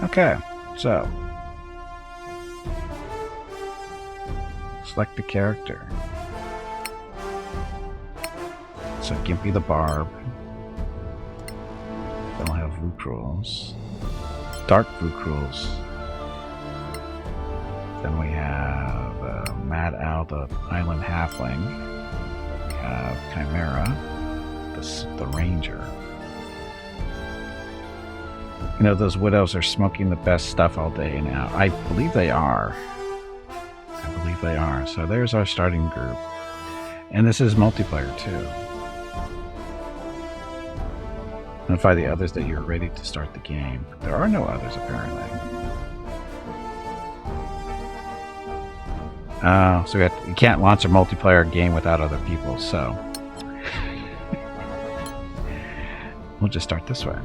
Okay, so select the character. So Gimpy the Barb. Then we'll have Vukrul's. Dark Vukrul's. Then we have Mad Owl, the Island Halfling. We have Chimera, the Ranger. You know, those widows are smoking the best stuff all day now. I believe they are. So there's our starting group. And this is multiplayer too. Notify the others that you're ready to start the game. There are no others apparently. So you can't launch a multiplayer game without other people, so we'll just start this way.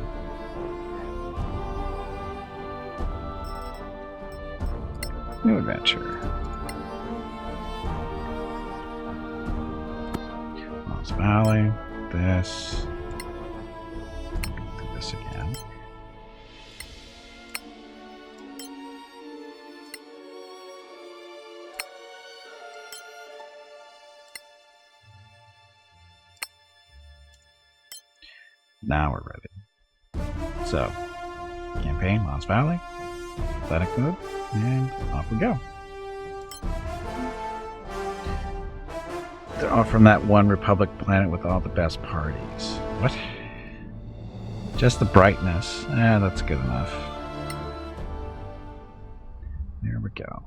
New adventure. Lost Valley. This. Do this again. Now we're ready. So, campaign, Lost Valley, athletic mode, and off we go. They're off from that one Republic planet with all the best parties. What? Just the brightness. That's good enough. There we go.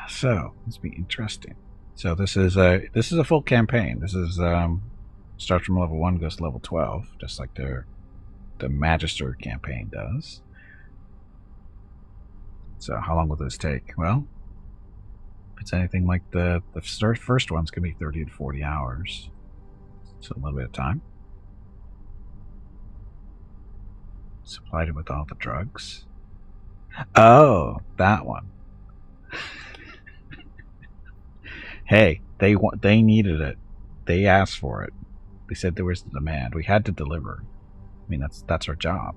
So this will be interesting. So this is a full campaign. This is starts from level 1, goes to level 12, just like the Magister campaign does. So how long will this take? Well, if it's anything like the first one's gonna be 30 to 40 hours. So a little bit of time. Supplied it with all the drugs. Oh, that one. Hey, they needed it. They asked for it. They said there was the demand. We had to deliver. I mean, that's our job.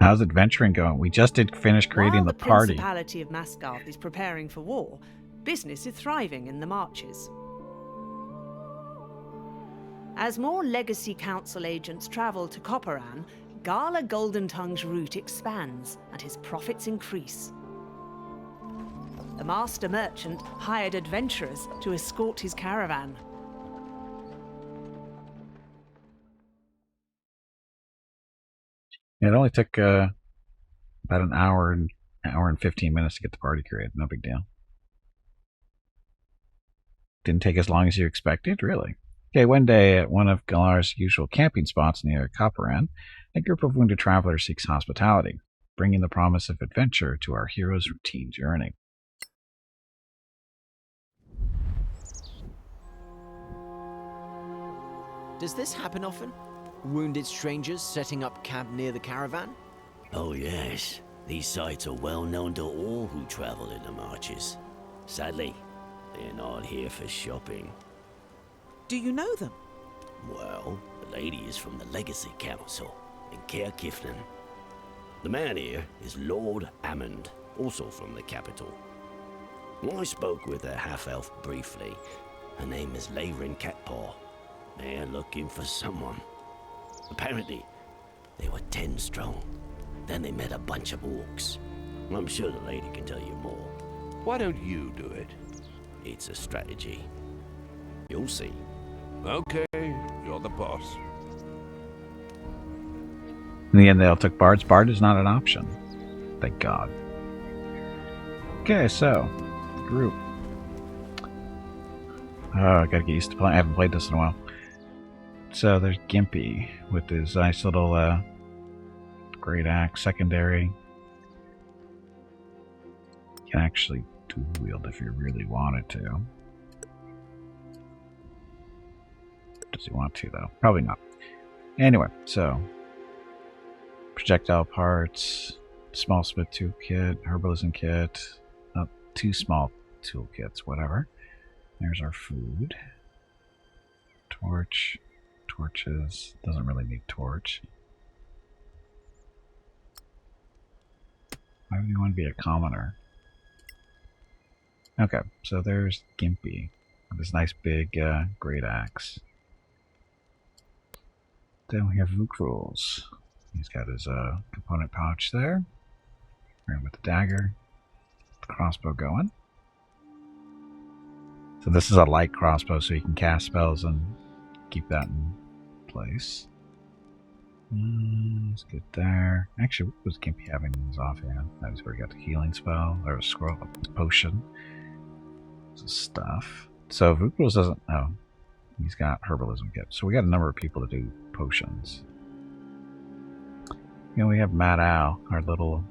How's adventuring going? We just did finish creating the party. The Principality of Masgarth is preparing for war. Business is thriving in the marches. As more Legacy Council agents travel to Copperan, Gala Goldentongue's route expands and his profits increase. The master merchant hired adventurers to escort his caravan. It only took about an hour and 15 minutes to get the party created. No big deal. Didn't take as long as you expected, really. Okay, one day at one of Galar's usual camping spots near Copperan, a group of wounded travelers seeks hospitality, bringing the promise of adventure to our hero's routine journey. Does this happen often? Wounded strangers setting up camp near the caravan? Oh yes, these sites are well known to all who travel in the marches. Sadly, they're not here for shopping. Do you know them? Well, the lady is from the Legacy Council in Caer Kiflin. The man here is Lord Ammond, also from the capital. I spoke with a half-elf briefly. Her name is Layrin Catpaw. They're looking for someone. Apparently, they were 10 strong. Then they met a bunch of orcs. I'm sure the lady can tell you more. Why don't you do it? It's a strategy. You'll see. Okay, you're the boss. In the end, they all took Bards. Bard is not an option. Thank God. Okay, so, group. Oh, I gotta get used to playing. I haven't played this in a while. So there's Gimpy with his nice little great axe secondary. can actually dual wield if you really wanted to. Does he want to, though? Probably not. Anyway, so projectile parts, small smith toolkit, herbalism kit, two small toolkits, whatever. There's our food. Torch, torches, doesn't really need torch. Why would you want to be a commoner? Okay, so there's Gimpy with this nice big great axe. Then we have Vukruls. He's got his component pouch there. Right with the dagger. The crossbow going. So this is a light crossbow, so you can cast spells and keep that in place. Let's get there. Actually, what was Gimpy having in his offhand? That was where he got the healing spell. Or a scroll, a potion. Some stuff. So Vukruls doesn't know. He's got herbalism kit. So we got a number of people to do potions. You know, we have Mad Owl, our little...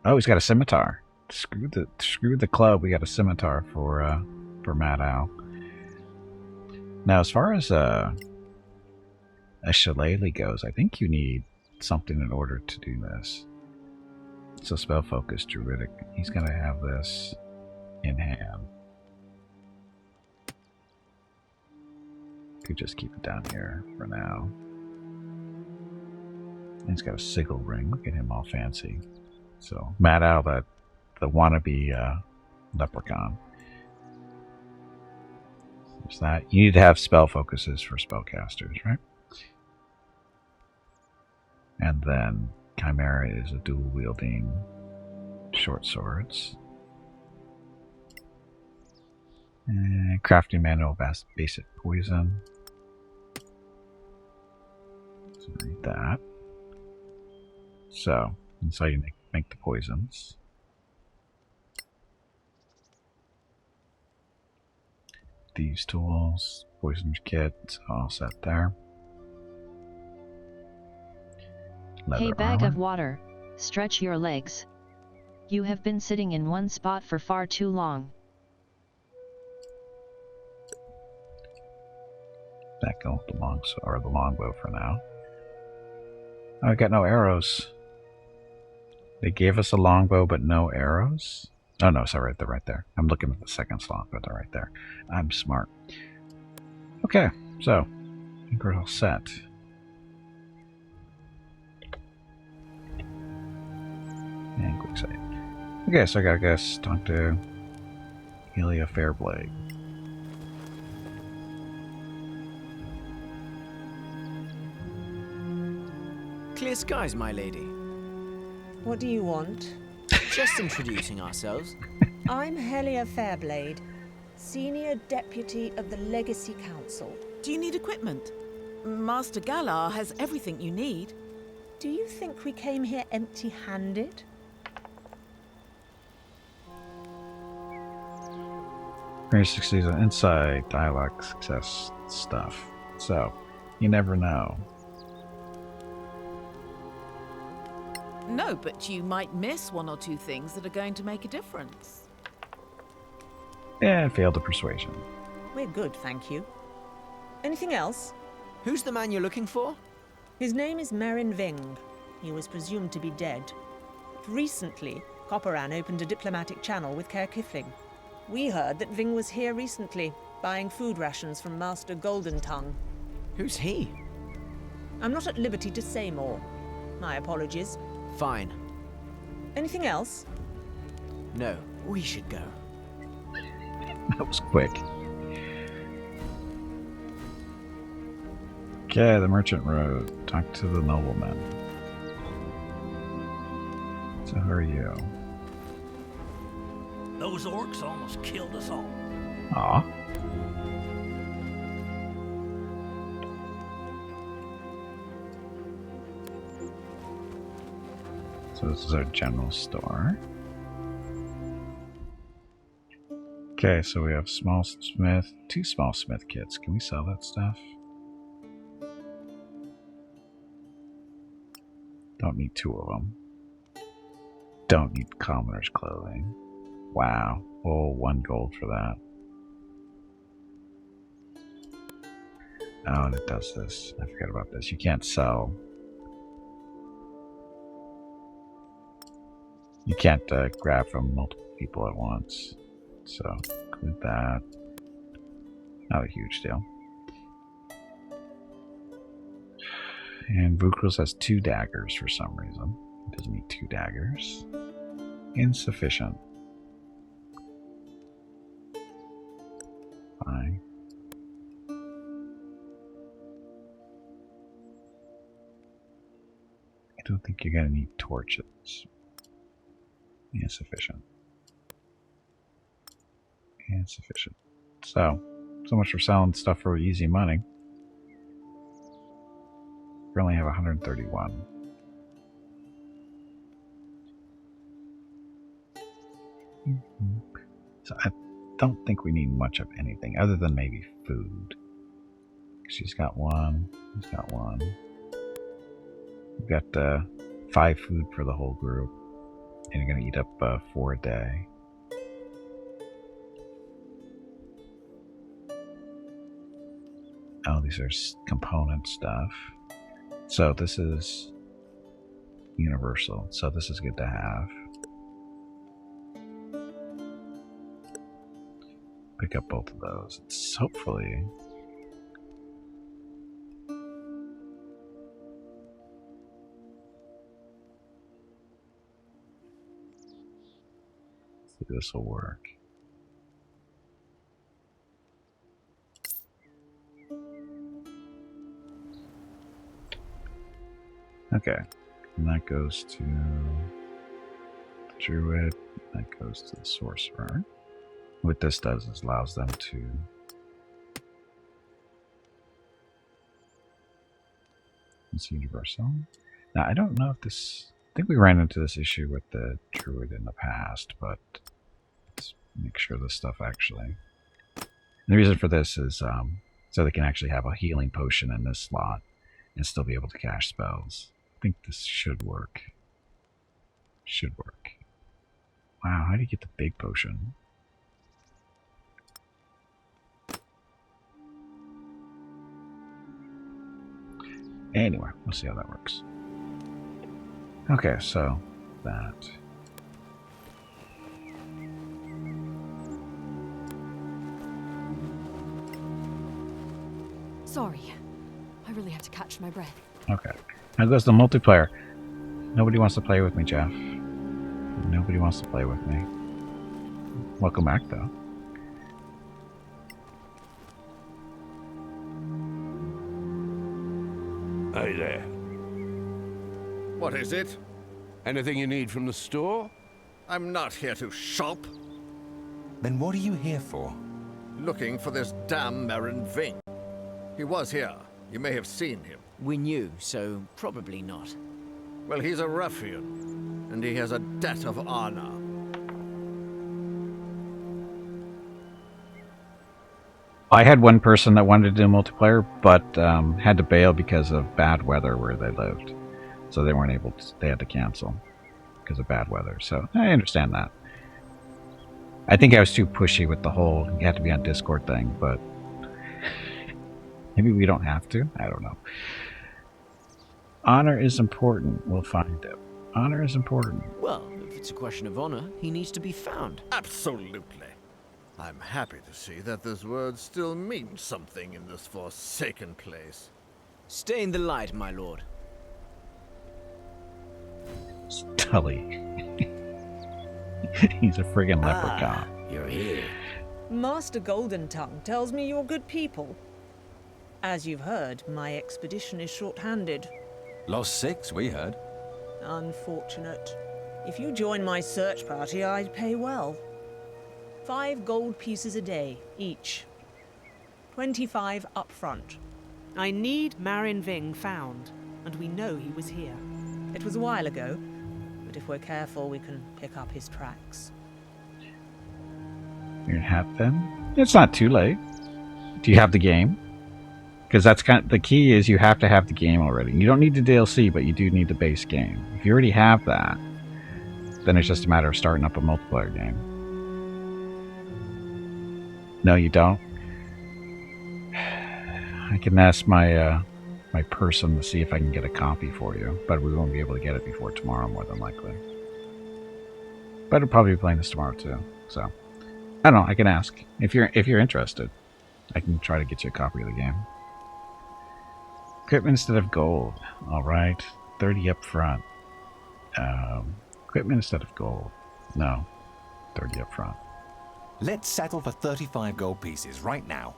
Oh, he's got a scimitar. Screw the club. We got a scimitar for Mad Owl. Now, as far as a shillelagh goes, I think you need something in order to do this. So spell focus, druidic. He's gonna have this in hand. Could just keep it down here for now. And he's got a sigil ring. Look at him, all fancy. So Mad Owl, the wannabe leprechaun. There's that. You need to have spell focuses for spellcasters, right? And then Chimera is a dual wielding short swords. And crafting manual basic poison. So read that. So that's how you make the poisons. These tools, poison kit, all set there. Leather Hey, bag armor. of water, stretch your legs. You have been sitting in one spot for far too long. That go with the longbow for now. Oh, I got no arrows. They gave us a longbow, but no arrows. Oh no, sorry, they're right there. I'm looking at the second slot, but they're right there. I'm smart. Okay, so I think we're all set. And quick save. Okay, so I gotta guess talk to Helia Fairblade. Clear skies, my lady. What do you want? Just introducing ourselves. I'm Helia Fairblade, Senior Deputy of the Legacy Council. Do you need equipment? Master Galar has everything you need. Do you think we came here empty-handed? Very succeeds on insight, dialogue, success stuff. So, you never know. No, but you might miss one or two things that are going to make a difference. And failed the persuasion. We're good, thank you. Anything else? Who's the man you're looking for? His name is Merrin Ving. He was presumed to be dead. But recently, Copperan opened a diplomatic channel with Caer Kifling. We heard that Ving was here recently, buying food rations from Master Golden Tongue. Who's he? I'm not at liberty to say more. My apologies. Fine. Anything else? No, we should go. That was quick. Okay, the Merchant Road. Talk to the nobleman. So who are you? Those orcs almost killed us all. Aw. So this is our general store. Okay, so we have two small smith kits. Can we sell that stuff? Don't need two of them. Don't need commoner's clothing. Wow. Oh, 1 gold for that. Oh, and it does this. I forgot about this. You can't sell. You can't grab from multiple people at once. So, include that. Not a huge deal. And Vukros has 2 daggers for some reason. It doesn't need 2 daggers. Insufficient. Fine. I don't think you're going to need torches. Insufficient. Insufficient. So much for selling stuff for easy money. We only have 131. So I don't think we need much of anything other than maybe food. She's got 1. He's got 1. We've got 5 food for the whole group. And you're going to eat up 4 a day. Oh, these are component stuff. So this is universal. So this is good to have. Pick up both of those. It's hopefully... see, this will work. Okay, and that goes to the Druid, that goes to the Sorcerer. What this does is allows them to it's universal. Now I don't know if this, I think we ran into this issue with the Druid in the past, but let's make sure this stuff actually, and the reason for this is so they can actually have a healing potion in this slot and still be able to cast spells. I think this should work. Should work. Wow, how do you get the big potion? Anyway, we'll see how that works. Okay, so that. Sorry, I really have to catch my breath. Okay, now goes the multiplayer. Nobody wants to play with me, Jeff. Nobody wants to play with me. Welcome back, though. Hey there. What is it? Anything you need from the store? I'm not here to shop. Then what are you here for? Looking for this damn Marin Ving. He was here. You may have seen him. We knew, so probably not. Well, he's a ruffian, and he has a debt of honor. I had one person that wanted to do multiplayer, but had to bail because of bad weather where they lived. So they weren't able to, they had to cancel because of bad weather. So I understand that. I think I was too pushy with the whole, you have to be on Discord thing, but maybe we don't have to. I don't know. Honor is important. We'll find it. Honor is important. Well, if it's a question of honor, he needs to be found. Absolutely. I'm happy to see that this word still means something in this forsaken place. Stay in the light, my lord. Tully. He's a friggin' leprechaun. You're here. Master Golden Tongue tells me you're good people. As you've heard, my expedition is short-handed. Lost 6, we heard. Unfortunate. If you join my search party, I'd pay well. 5 gold pieces a day, each. 25 up front. I need Marin Ving found, and we know he was here. It was a while ago, but if we're careful, we can pick up his tracks. You're gonna have them? It's not too late. Do you have the game? Because that's kind of, the key is you have to have the game already. You don't need the DLC, but you do need the base game. If you already have that, Then it's just a matter of starting up a multiplayer game. No, you don't? I can ask my my person to see if I can get a copy for you, but we won't be able to get it before tomorrow, more than likely. But I'll probably be playing this tomorrow too. So I don't know. I can ask if you're interested. I can try to get you a copy of the game. Equipment instead of gold. All right, 30 up front. Equipment instead of gold. No, 30 up front. Let's settle for 35 gold pieces right now.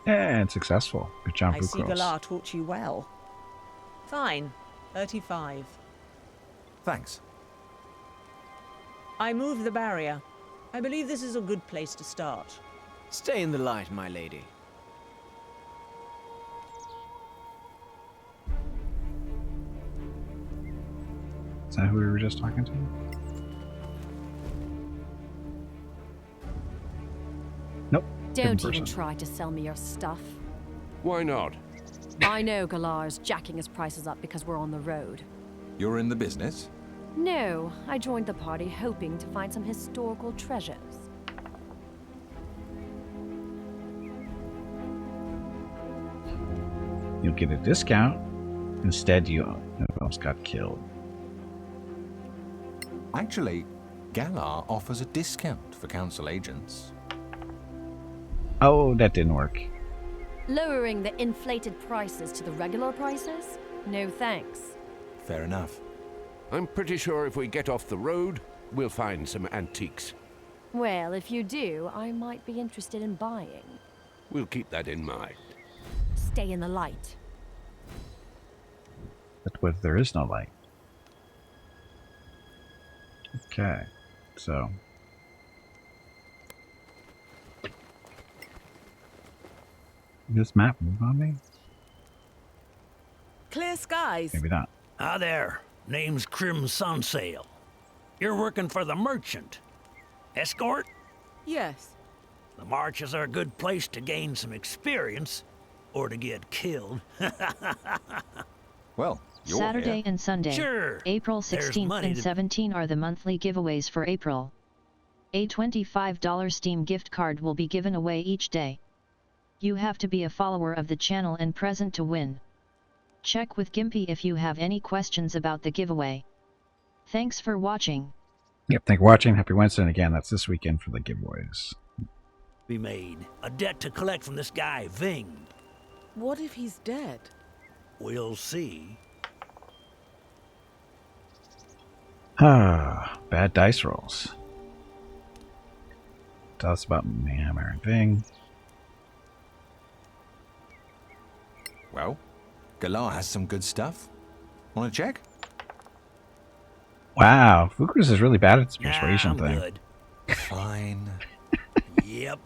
And successful. Good job, I see Bukros. Galar taught you well. Fine, 35. Thanks. I move the barrier. I believe this is a good place to start. Stay in the light, my lady. Is that who we were just talking to? Nope. Don't even try to sell me your stuff. Why not? I know Galar's jacking his prices up because we're on the road. You're in the business? No, I joined the party hoping to find some historical treasures. You'll get a discount. Instead, you almost got killed. Actually, Galar offers a discount for council agents. Oh, that didn't work. Lowering the inflated prices to the regular prices? No thanks. Fair enough. I'm pretty sure if we get off the road, we'll find some antiques. Well, if you do, I might be interested in buying. We'll keep that in mind. Stay in the light. But what if there is no light? Okay, so... This map move on me? Clear skies. Maybe not. Ah, there. Name's Crim Sunsail. You're working for the merchant. Escort? Yes. The marches are a good place to gain some experience, or to get killed. Well, you're Saturday here. and Sunday, Sure. April There's 16th money and to- 17th are the monthly giveaways for April. A $25 Steam gift card will be given away each day. You have to be a follower of the channel and present to win. Check with Gimpy if you have any questions about the giveaway. Thanks for watching. Yep, thank you for watching. Happy Wednesday. And again, that's this weekend for the giveaways. Be made. A debt to collect from this guy, Ving. What if he's dead? We'll see. Ah, bad dice rolls. Tell us about Hammer and Ving. Well, Galar has some good stuff. Want to check? Wow, Fukers is really bad at this persuasion I'm thing. good. Fine. Yep.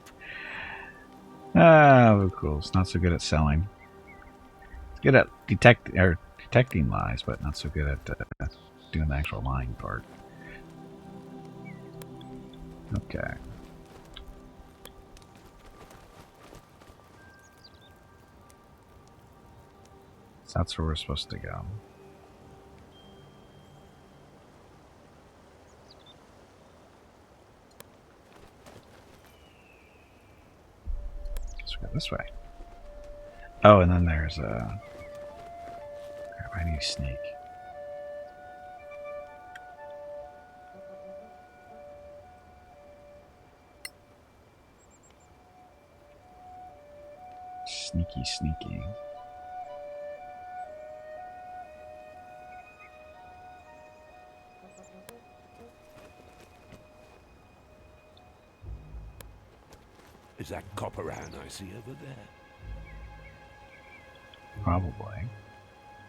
Fukers not so good at selling. He's good at detecting lies, but not so good at doing the actual lying part. Okay. So that's where we're supposed to go. Let's go this way. Oh, and then there's a... Crap, I need to sneak. Sneaky, sneaky. Is that Copperan I see over there? Probably.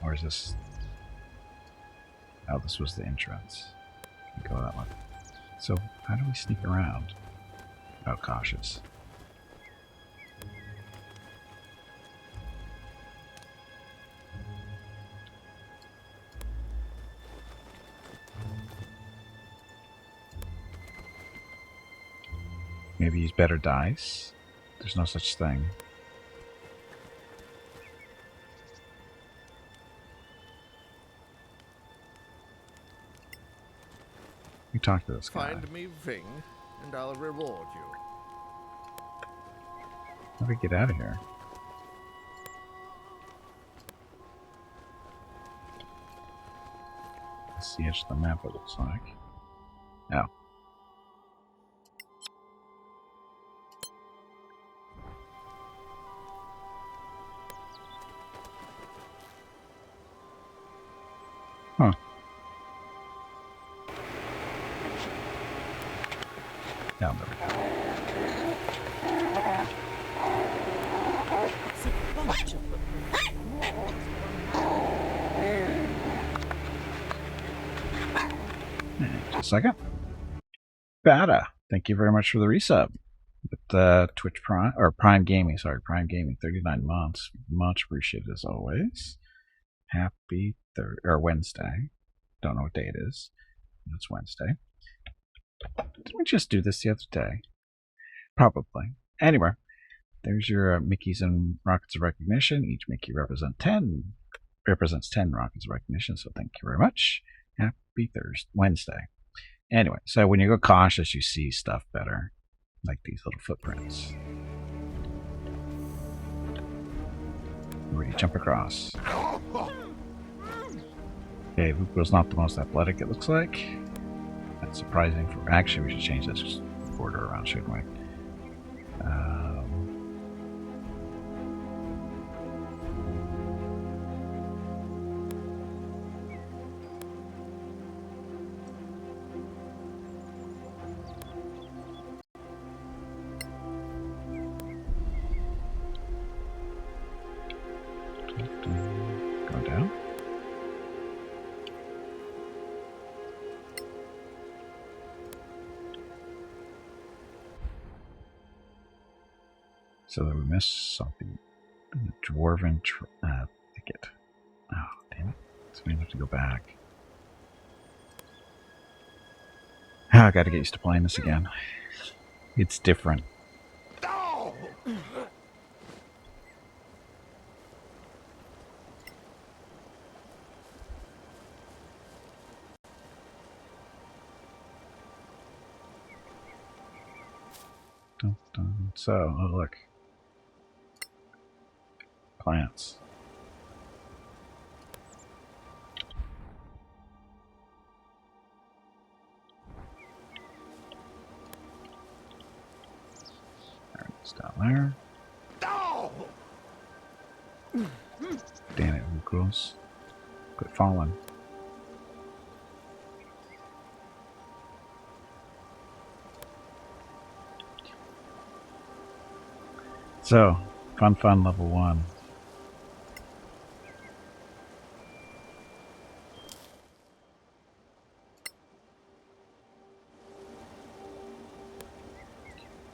Or is this... Oh, this was the entrance. Go that way. So, how do we sneak around? Oh, cautious. Maybe use better dice? There's no such thing. talk to this guy. Find me Ving, and I'll reward you. How do we get out of here? That's the edge of the map, it looks like. Oh. Huh. Down there we go. It's a bunch of Just a second. Bada, thank you very much for the resub. With Twitch Prime, or Prime Gaming, sorry, Prime Gaming, 39 months. Much appreciated as always. Happy Wednesday. Don't know what day it is. It's Wednesday. Did we just do this the other day? Probably. Anyway, there's your Mickeys and Rockets of Recognition. Each Mickey represents 10 Rockets of Recognition, so thank you very much. Happy Wednesday. Anyway, so when you go cautious, you see stuff better. Like these little footprints. Where you jump across. Okay, Vuko's not the most athletic, it looks like. That's surprising. Actually, we should change this border around, shouldn't we? Go down. So that we missed something. Dwarven thicket. Oh, damn it. So we have to go back. I gotta get used to playing this again. It's different. So, oh look. Plants. Alright, it's down there. Damn it, Vukos. Quit falling. So, fun level 1.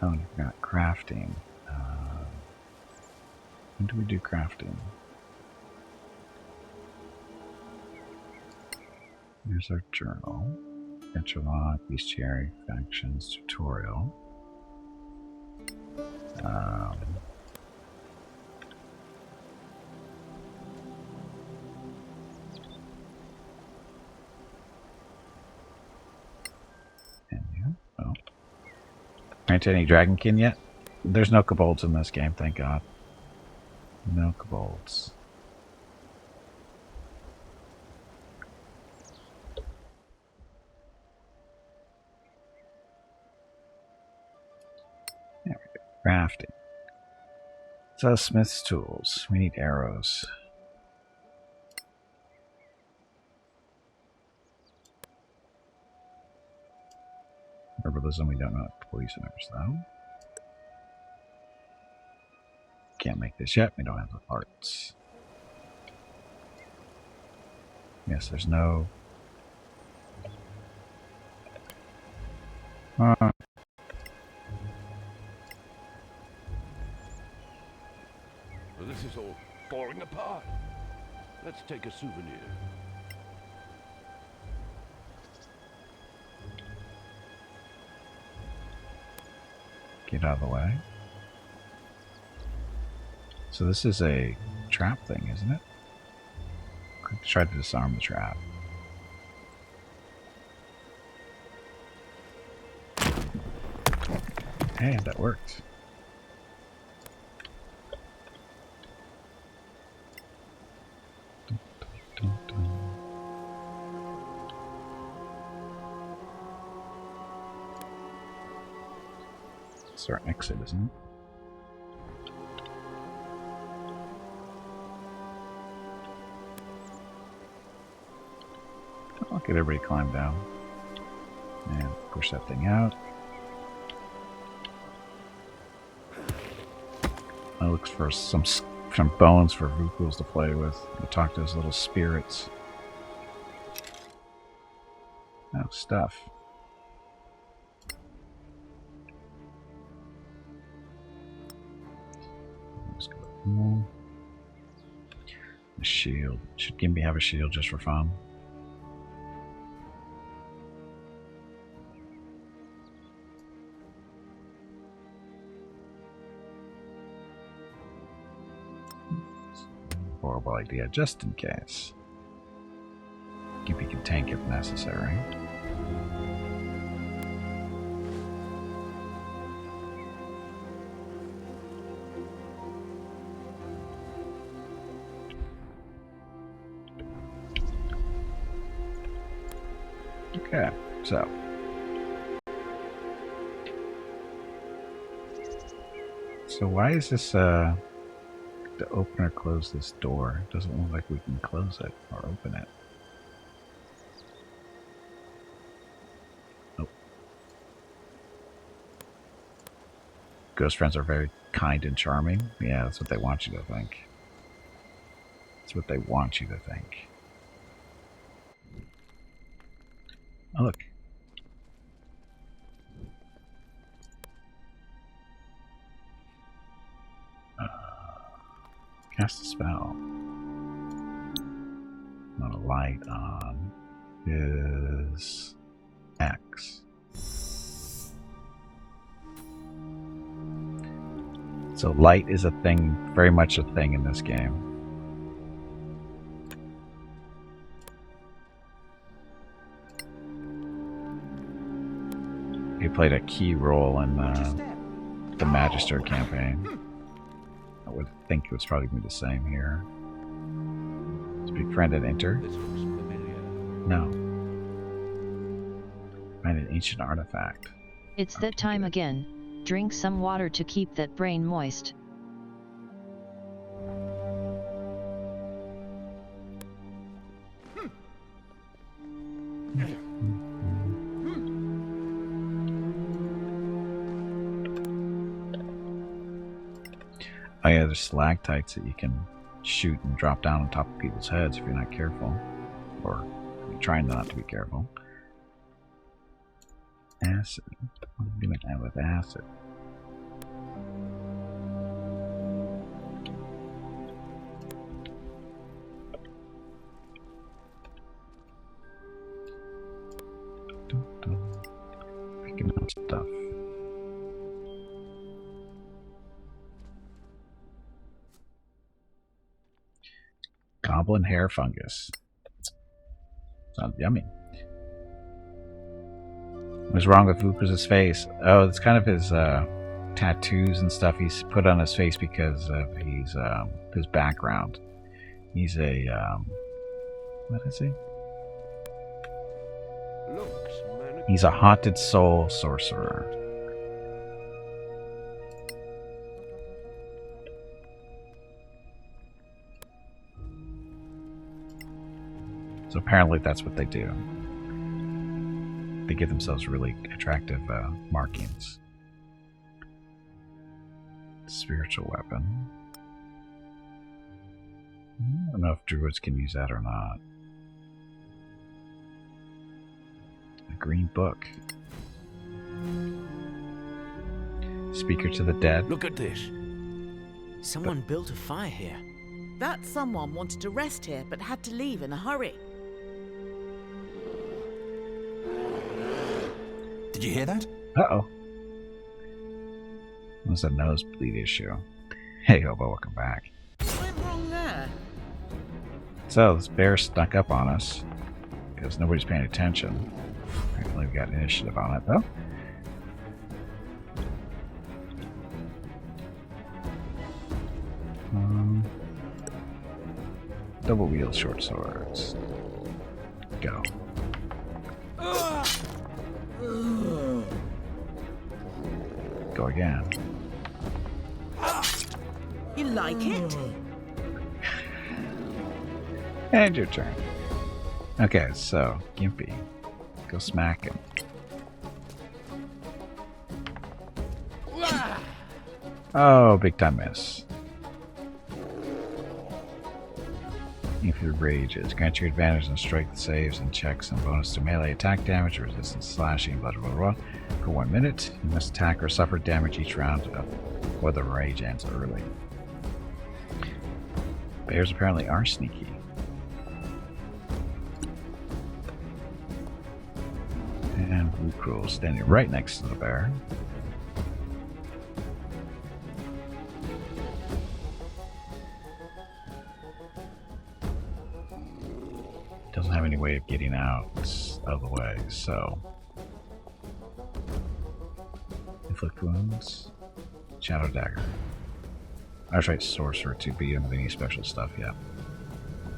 Oh, and you've got crafting. When do we do crafting? Here's our journal. Echelon, bestiary, factions, tutorial. Aren't any Dragonkin yet? There's no kobolds in this game, thank God. No kobolds. There we go. Crafting. So, smith's tools. We need arrows. Herbalism, we don't know. Poisoners, though. Can't make this yet. We don't have the parts. Yes, there's no... Well, this is all falling apart. Let's take a souvenir. Get out of the way. So this is a trap thing, isn't it? Try to disarm the trap. Hey, that worked. It's our exit, isn't it? I'll get everybody climb down and push that thing out. I look for some bones for Vukuls to play with. We'll talk to his little spirits. Oh, stuff. Let's go. A shield. Should Gimby have a shield just for fun? Horrible idea, just in case. Gimpy can tank if necessary. Okay, so. So why is this, to open or close this door? It doesn't look like we can close it or open it. Nope. Ghost friends are very kind and charming. Yeah, that's what they want you to think. That's what they want you to think. Oh, look. Cast a spell. Not a light on is X. So light is a thing, very much a thing in this game. He played a key role in the Magister campaign. I would think it was probably going to be the same here. Speak friend and enter. This looks familiar. No. Find an ancient artifact. It's that time again. Drink some water to keep that brain moist. Oh yeah, there's stalactites that you can shoot and drop down on top of people's heads if you're not careful. Or you're trying not to be careful. Acid. What do you mean with acid? Picking up stuff. Goblin hair fungus. Sounds yummy. What's wrong with Vuku's face? Oh, it's kind of his tattoos and stuff he's put on his face because of his background. He's a what is he? He's a haunted soul sorcerer. So apparently that's what they do. They give themselves really attractive markings. Spiritual weapon. I don't know if druids can use that or not. A green book. Speaker to the dead. Look at this. Someone built a fire here. That someone wanted to rest here but had to leave in a hurry. Did you hear that? Uh-oh. It was a nosebleed issue. Hey, Hobo, welcome back. What went wrong there? So, this bear snuck up on us because nobody's paying attention. Apparently we got initiative on it, though. Double wield short swords. Go. Go again. You like it? And your turn. Okay, so Gimpy, go smack him. Oh, big time miss. If your rages, grant you advantage on strike saves and checks and bonus to melee attack damage, resistance slashing, blah blah blah. For 1 minute, you must attack or suffer damage each round or the rage ends early. Bears apparently are sneaky. And Blue Cruel standing right next to the bear. Doesn't have any way of getting out of the way, so inflict wounds, shadow dagger. That's right, sorcerer to beat him with any special stuff. Yeah,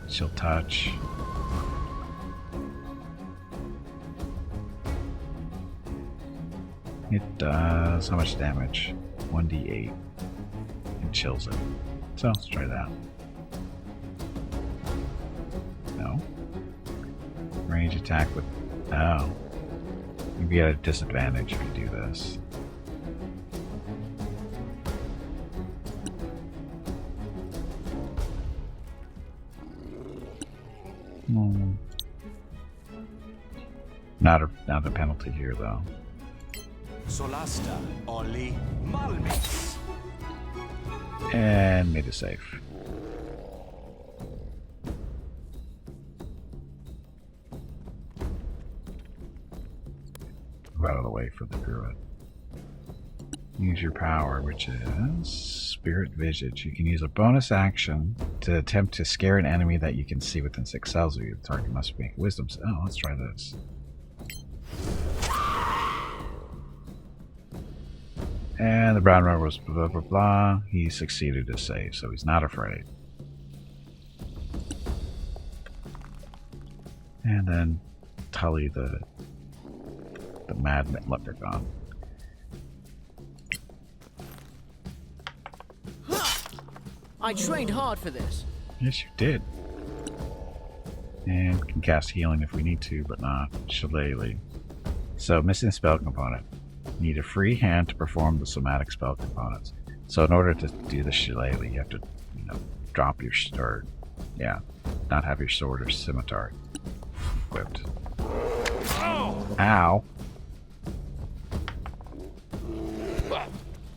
she'll touch. It does how much damage? 1d8. It chills it. So let's try that. No. Range attack with... Oh. You'd be at a disadvantage if you do this. Not a penalty here though. Solasta, Oli, Malmix. And made it safe. Go out of the way for the Druid. Use your power, which is Spirit Visage. You can use a bonus action to attempt to scare an enemy that you can see within 6 cells of you. The target must make wisdom. Oh, let's try this. And the brown runner was blah blah blah. He succeeded to save, so he's not afraid. And then Tully, the mad leprechaun. I trained hard for this. Yes, you did. And can cast healing if we need to, but not Shillelagh. So missing spell component. Need a free hand to perform the somatic spell components. So in order to do the Shillelagh, you have to, drop your sword. Yeah, not have your sword or scimitar equipped. Ow!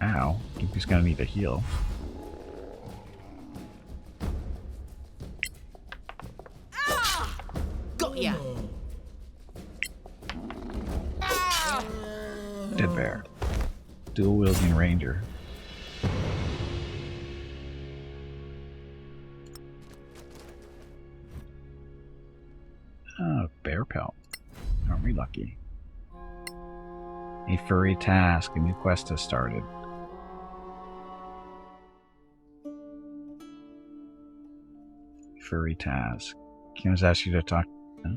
Ow! Gimpy's gonna need a heal. Got ya! Dead bear. Dual wielding ranger. Oh, bear pelt. Aren't we lucky? A furry task. A new quest has started. Furry task. Kim has asked you to talk. Huh?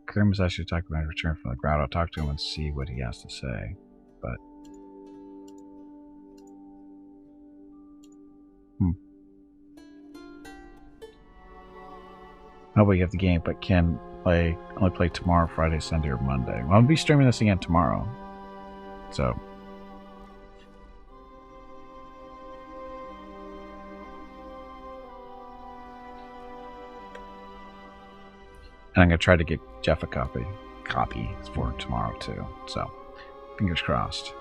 Krim has asked you to talk when I return from the ground. I'll talk to him and see what he has to say. But oh, but you have the game, but can only play tomorrow, Friday, Sunday, or Monday. Well, I'll be streaming this again tomorrow. So and I'm gonna try to get Jeff a copy for tomorrow too. So fingers crossed.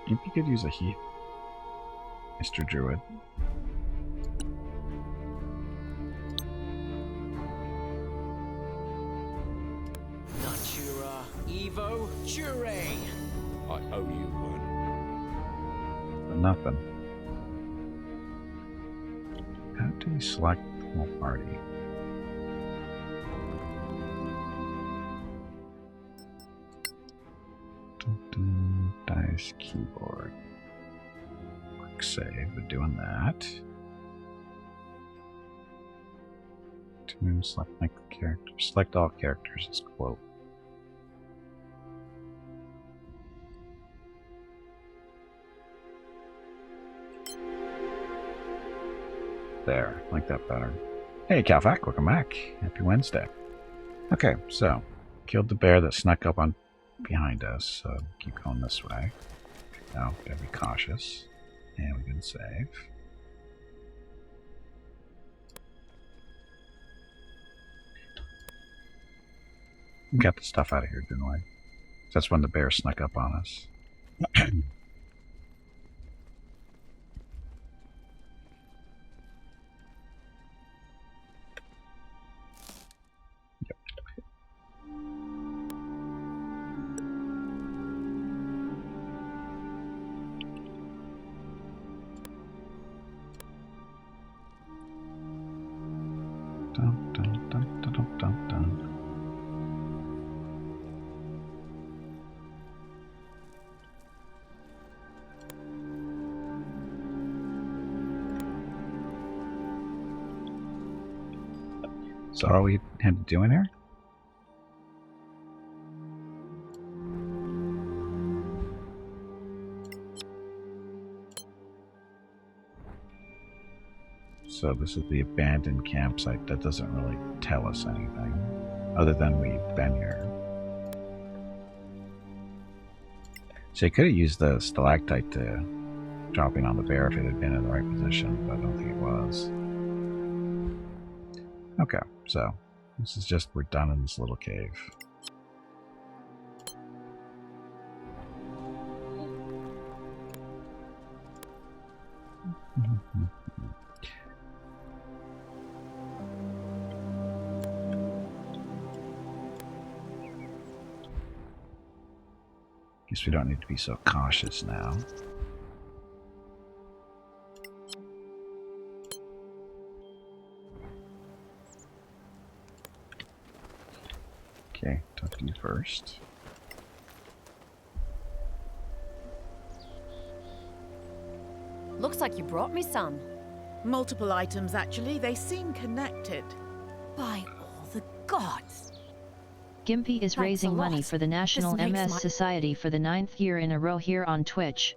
You could use a heat, Mr. Druid. Natura Evo Jure. I owe you one. But nothing. How do we select the whole party? Dice keyboard. quick save, but doing that. To select my character. Select all characters as quote. There, like that better. Hey, Calvac, welcome back. Happy Wednesday. Okay, so killed the bear that snuck up on behind us. So keep going this way. Now, gotta be cautious, and we can save. We got the stuff out of here, didn't we? That's when the bear snuck up on us. Dun, dun, dun, dun, dun, dun, dun. So all we had to do in here? So this is the abandoned campsite. That doesn't really tell us anything, other than we've been here. So you could have used the stalactite to drop in on the bear if it had been in the right position, but I don't think it was. Okay, so this is just, we're done in this little cave. Guess we don't need to be so cautious now. Okay, talk to you first. Looks like you brought me some. Multiple items, actually. They seem connected. By all the gods. Gimpy is Thanks raising a lot. money for the National This makes MS my- Society for the 9th year in a row here on Twitch.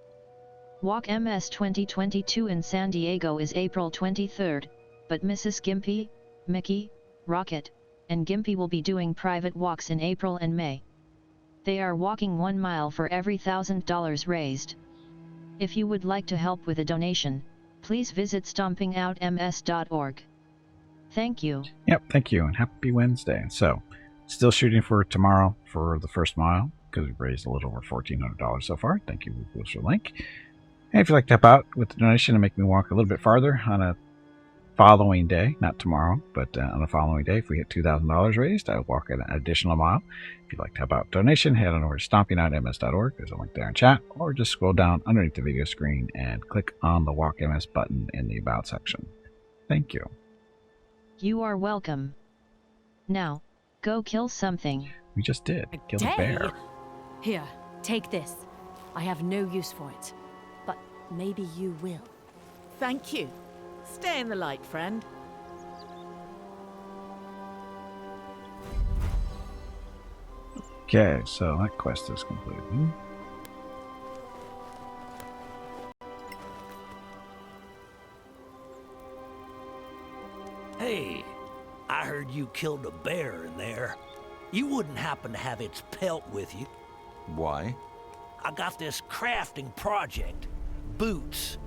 Walk MS 2022 in San Diego is April 23rd, but Mrs. Gimpy, Mickey, Rocket, and Gimpy will be doing private walks in April and May. They are walking 1 mile for every $1,000 raised. If you would like to help with a donation, please visit stompingoutms.org. Thank you. Yep, thank you, and happy Wednesday. So, still shooting for tomorrow for the first mile, because we've raised a little over $1,400 so far. Thank you, for the link. And if you'd like to help out with the donation and make me walk a little bit farther on a following day, not tomorrow, but on a following day, if we hit $2,000 raised, I'll walk an additional mile. If you'd like to help out with donation, head on over to stompingoutms.org. There's a link there in chat, or just scroll down underneath the video screen and click on the Walk MS button in the About section. Thank you. You are welcome. Now, go kill something. We just did. Kill the bear. Here, take this. I have no use for it. But maybe you will. Thank you. Stay in the light, friend. Okay, so that quest is completed. Hey, I heard you killed a bear in there. You wouldn't happen to have its pelt with you? Why? I got this crafting project. Boots.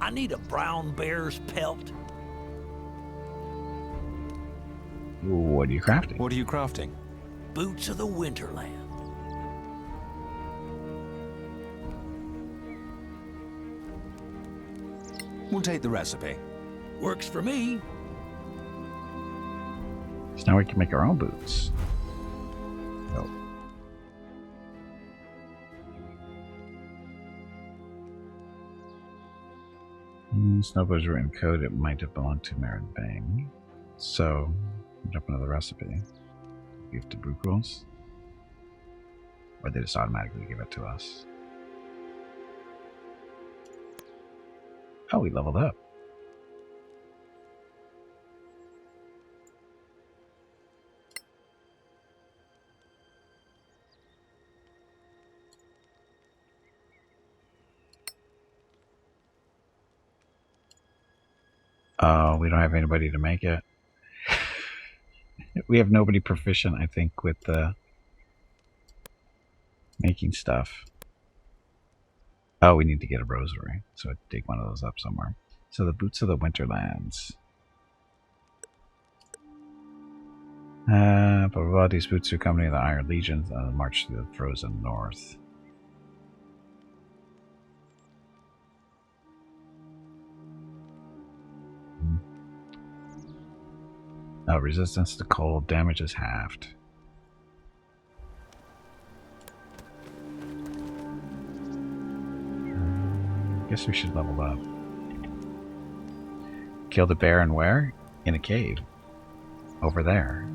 I need a brown bear's pelt. What are you crafting? What are you crafting? Boots of the Winterland. We'll take the recipe. Works for me. So now we can make our own boots. Nope. Snowbirds written code, it might have belonged to Marin Bang. So, jump into the recipe. Give to Brew Rules. Or they just automatically give it to us. Oh, we leveled up. Oh, we don't have anybody to make it. We have nobody proficient, I think, with making stuff. Oh, we need to get a rosary, so I'd dig one of those up somewhere. So the Boots of the Winterlands. Blah, blah, blah. These boots accompany the Iron Legion on the march to the frozen north. Resistance to cold, damage is halved. Guess we should level up. Kill the bear and where? In a cave. Over there.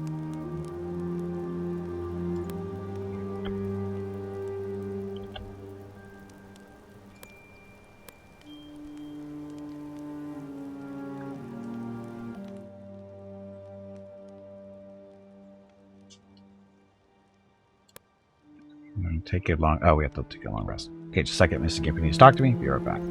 Take a long... Oh, we have to take a long rest. Okay, just a second. Mr. Gimpy needs to talk to me. Be right back.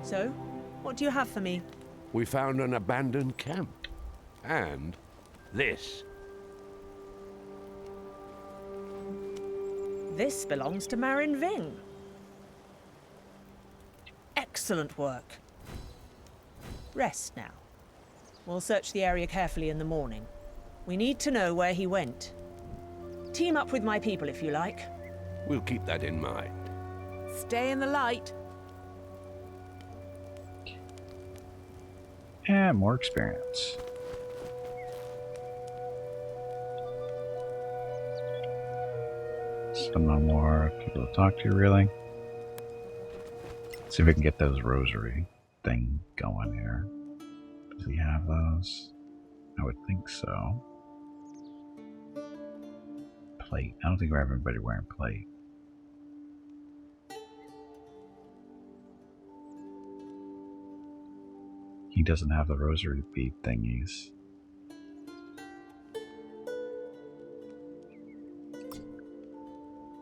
So, what do you have for me? We found an abandoned camp. And this. This belongs to Marin Ving. Excellent work. Rest now. We'll search the area carefully in the morning. We need to know where he went. Team up with my people if you like. We'll keep that in mind. Stay in the light. And more experience. Still no more people to talk to, really. See if we can get those rosary thing going here. Does he have those? I would think so. Plate. I don't think we have anybody wearing plate. He doesn't have the rosary bead thingies.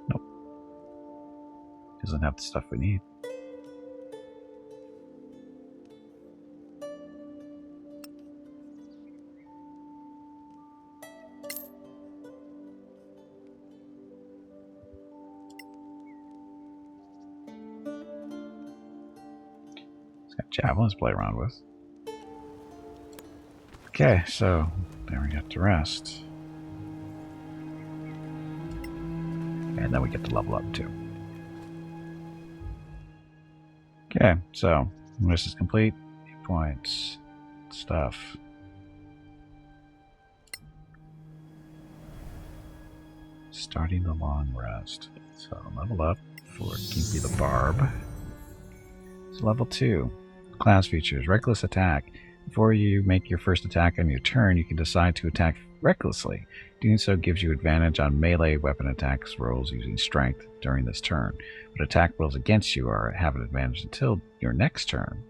Nope. Doesn't have the stuff we need. He's got javelins to play around with. Okay, so there we get to rest. And then we get to level up too. Okay, so this is complete. 8 points. Stuff. Starting the long rest. So level up for Gimpy the Barb. So level 2. Class features. Reckless attack. Before you make your first attack on your turn, you can decide to attack recklessly. Doing so gives you advantage on melee weapon attacks rolls using strength during this turn, but attack rolls against you have an advantage until your next turn.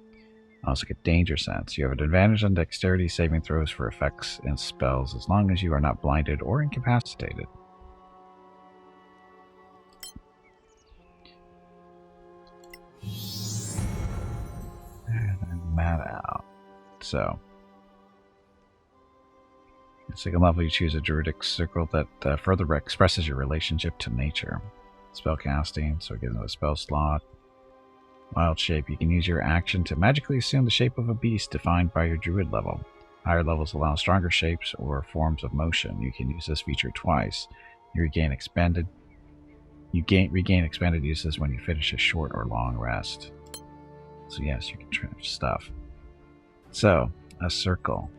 Also get danger sense. You have an advantage on dexterity saving throws for effects and spells as long as you are not blinded or incapacitated. And then that out. So, second level, you choose a druidic circle that further expresses your relationship to nature. Spell casting, so we get into a spell slot. Wild shape, you can use your action to magically assume the shape of a beast defined by your druid level. Higher levels allow stronger shapes or forms of motion. You can use this feature twice. You regain expanded uses when you finish a short or long rest. So yes, you can trim stuff. So, a circle.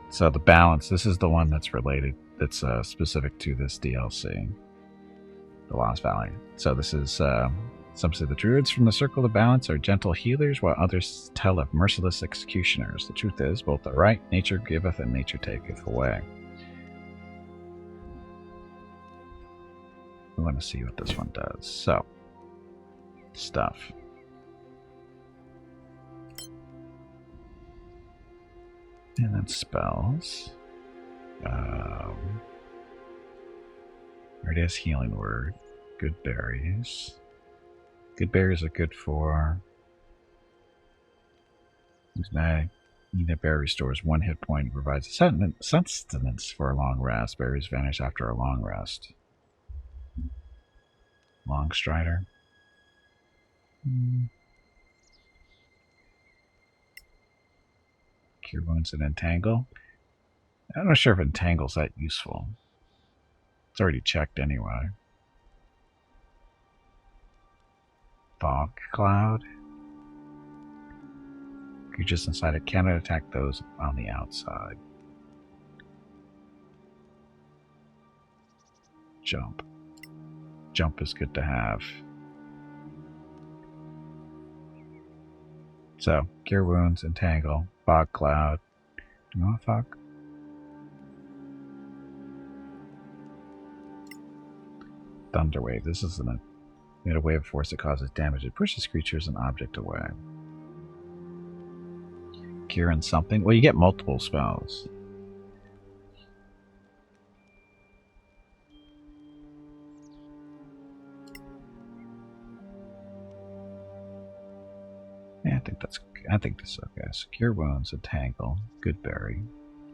So the balance, this is the one that's related, that's specific to this DLC. the Lost Valley. So this is, some say the Druids from the Circle of Balance are gentle healers, while others tell of merciless executioners. The truth is, both are right. Nature giveth and nature taketh away. We want to see what this one does. So, stuff. And then spells. Already has healing word. Good berries. Good berries are good for. Use mag. Eat a berry restores 1 hit point and provides sustenance for a long rest. Berries vanish after a long rest. Long Strider. Cure wounds and entangle. I'm not sure if entangle's that useful. It's already checked anyway. Fog cloud. Creatures inside it cannot attack those on the outside. Jump. Jump is good to have. So, cure wounds, entangle, fog cloud. Do you want fog? Thunderwave. This is a wave of force that causes damage. It pushes creatures and object away. Cure and something. Well, you get multiple spells. Yeah, I think this is okay. So cure wounds, entangle, good berry,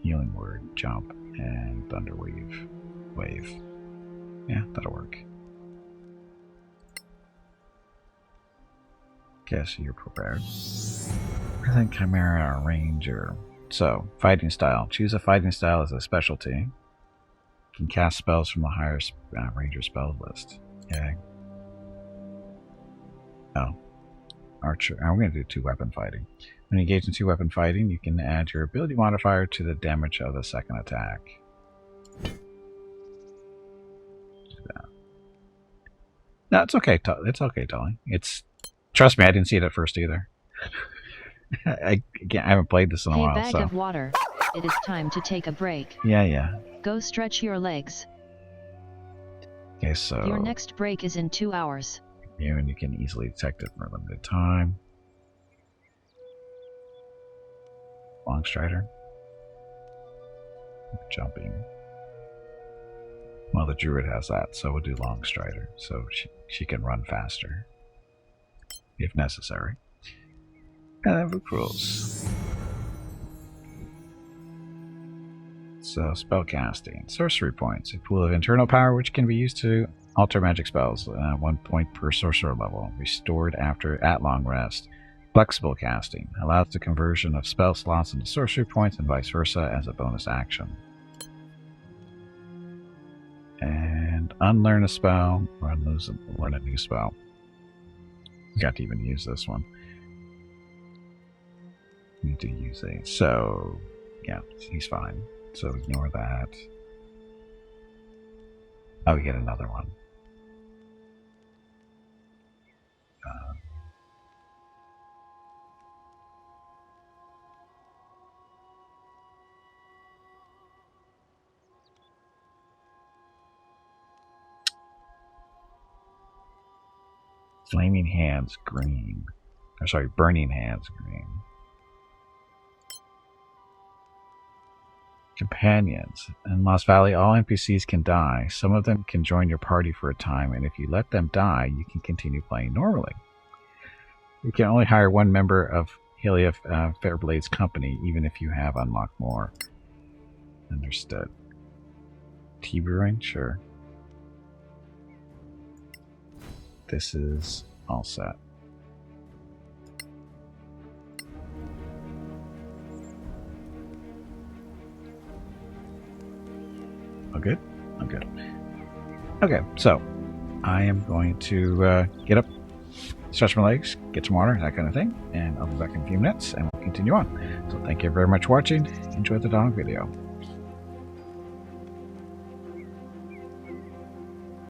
healing word, jump, and thunderwave. Wave. Yeah, that'll work. Okay, so you're prepared. I think Chimera or Ranger. So, fighting style. Choose a fighting style as a specialty. You can cast spells from the higher Ranger spell list. Okay. Oh. Archer. I'm going to do 2-weapon fighting. When you engage in 2-weapon fighting, you can add your ability modifier to the damage of the second attack. Do that. No, it's okay. It's okay, Tully. Trust me, I didn't see it at first either. I haven't played this in a while. Hey, bag of water. It is time to take a break. Yeah. Go stretch your legs. Okay, so your next break is in 2 hours. And you can easily detect it for a limited time. Long Strider. Jumping. Well, the Druid has that, so we'll do Long Strider. So she can run faster. If necessary. And then Book Rules. So, spellcasting. Sorcery points. A pool of internal power which can be used to alter magic spells. 1 point per sorcerer level. Restored at long rest. Flexible casting. Allows the conversion of spell slots into sorcery points and vice versa as a bonus action. And unlearn a spell. Or learn a new spell. Got to even use this one. Need to use a. So, yeah, he's fine. So ignore that. Oh, we get another one. Flaming Hands green. Or sorry, Burning Hands green. Companions. In Lost Valley, all NPCs can die. Some of them can join your party for a time, and if you let them die, you can continue playing normally. You can only hire 1 member of Helia Fairblade's company, even if you have unlocked more. Understood. Tea brewing? Sure. This is all set. All good? I'm good. Okay, so I am going to get up, stretch my legs, get some water, that kind of thing, and I'll be back in a few minutes and we'll continue on. So thank you very much for watching. Enjoy the dog video.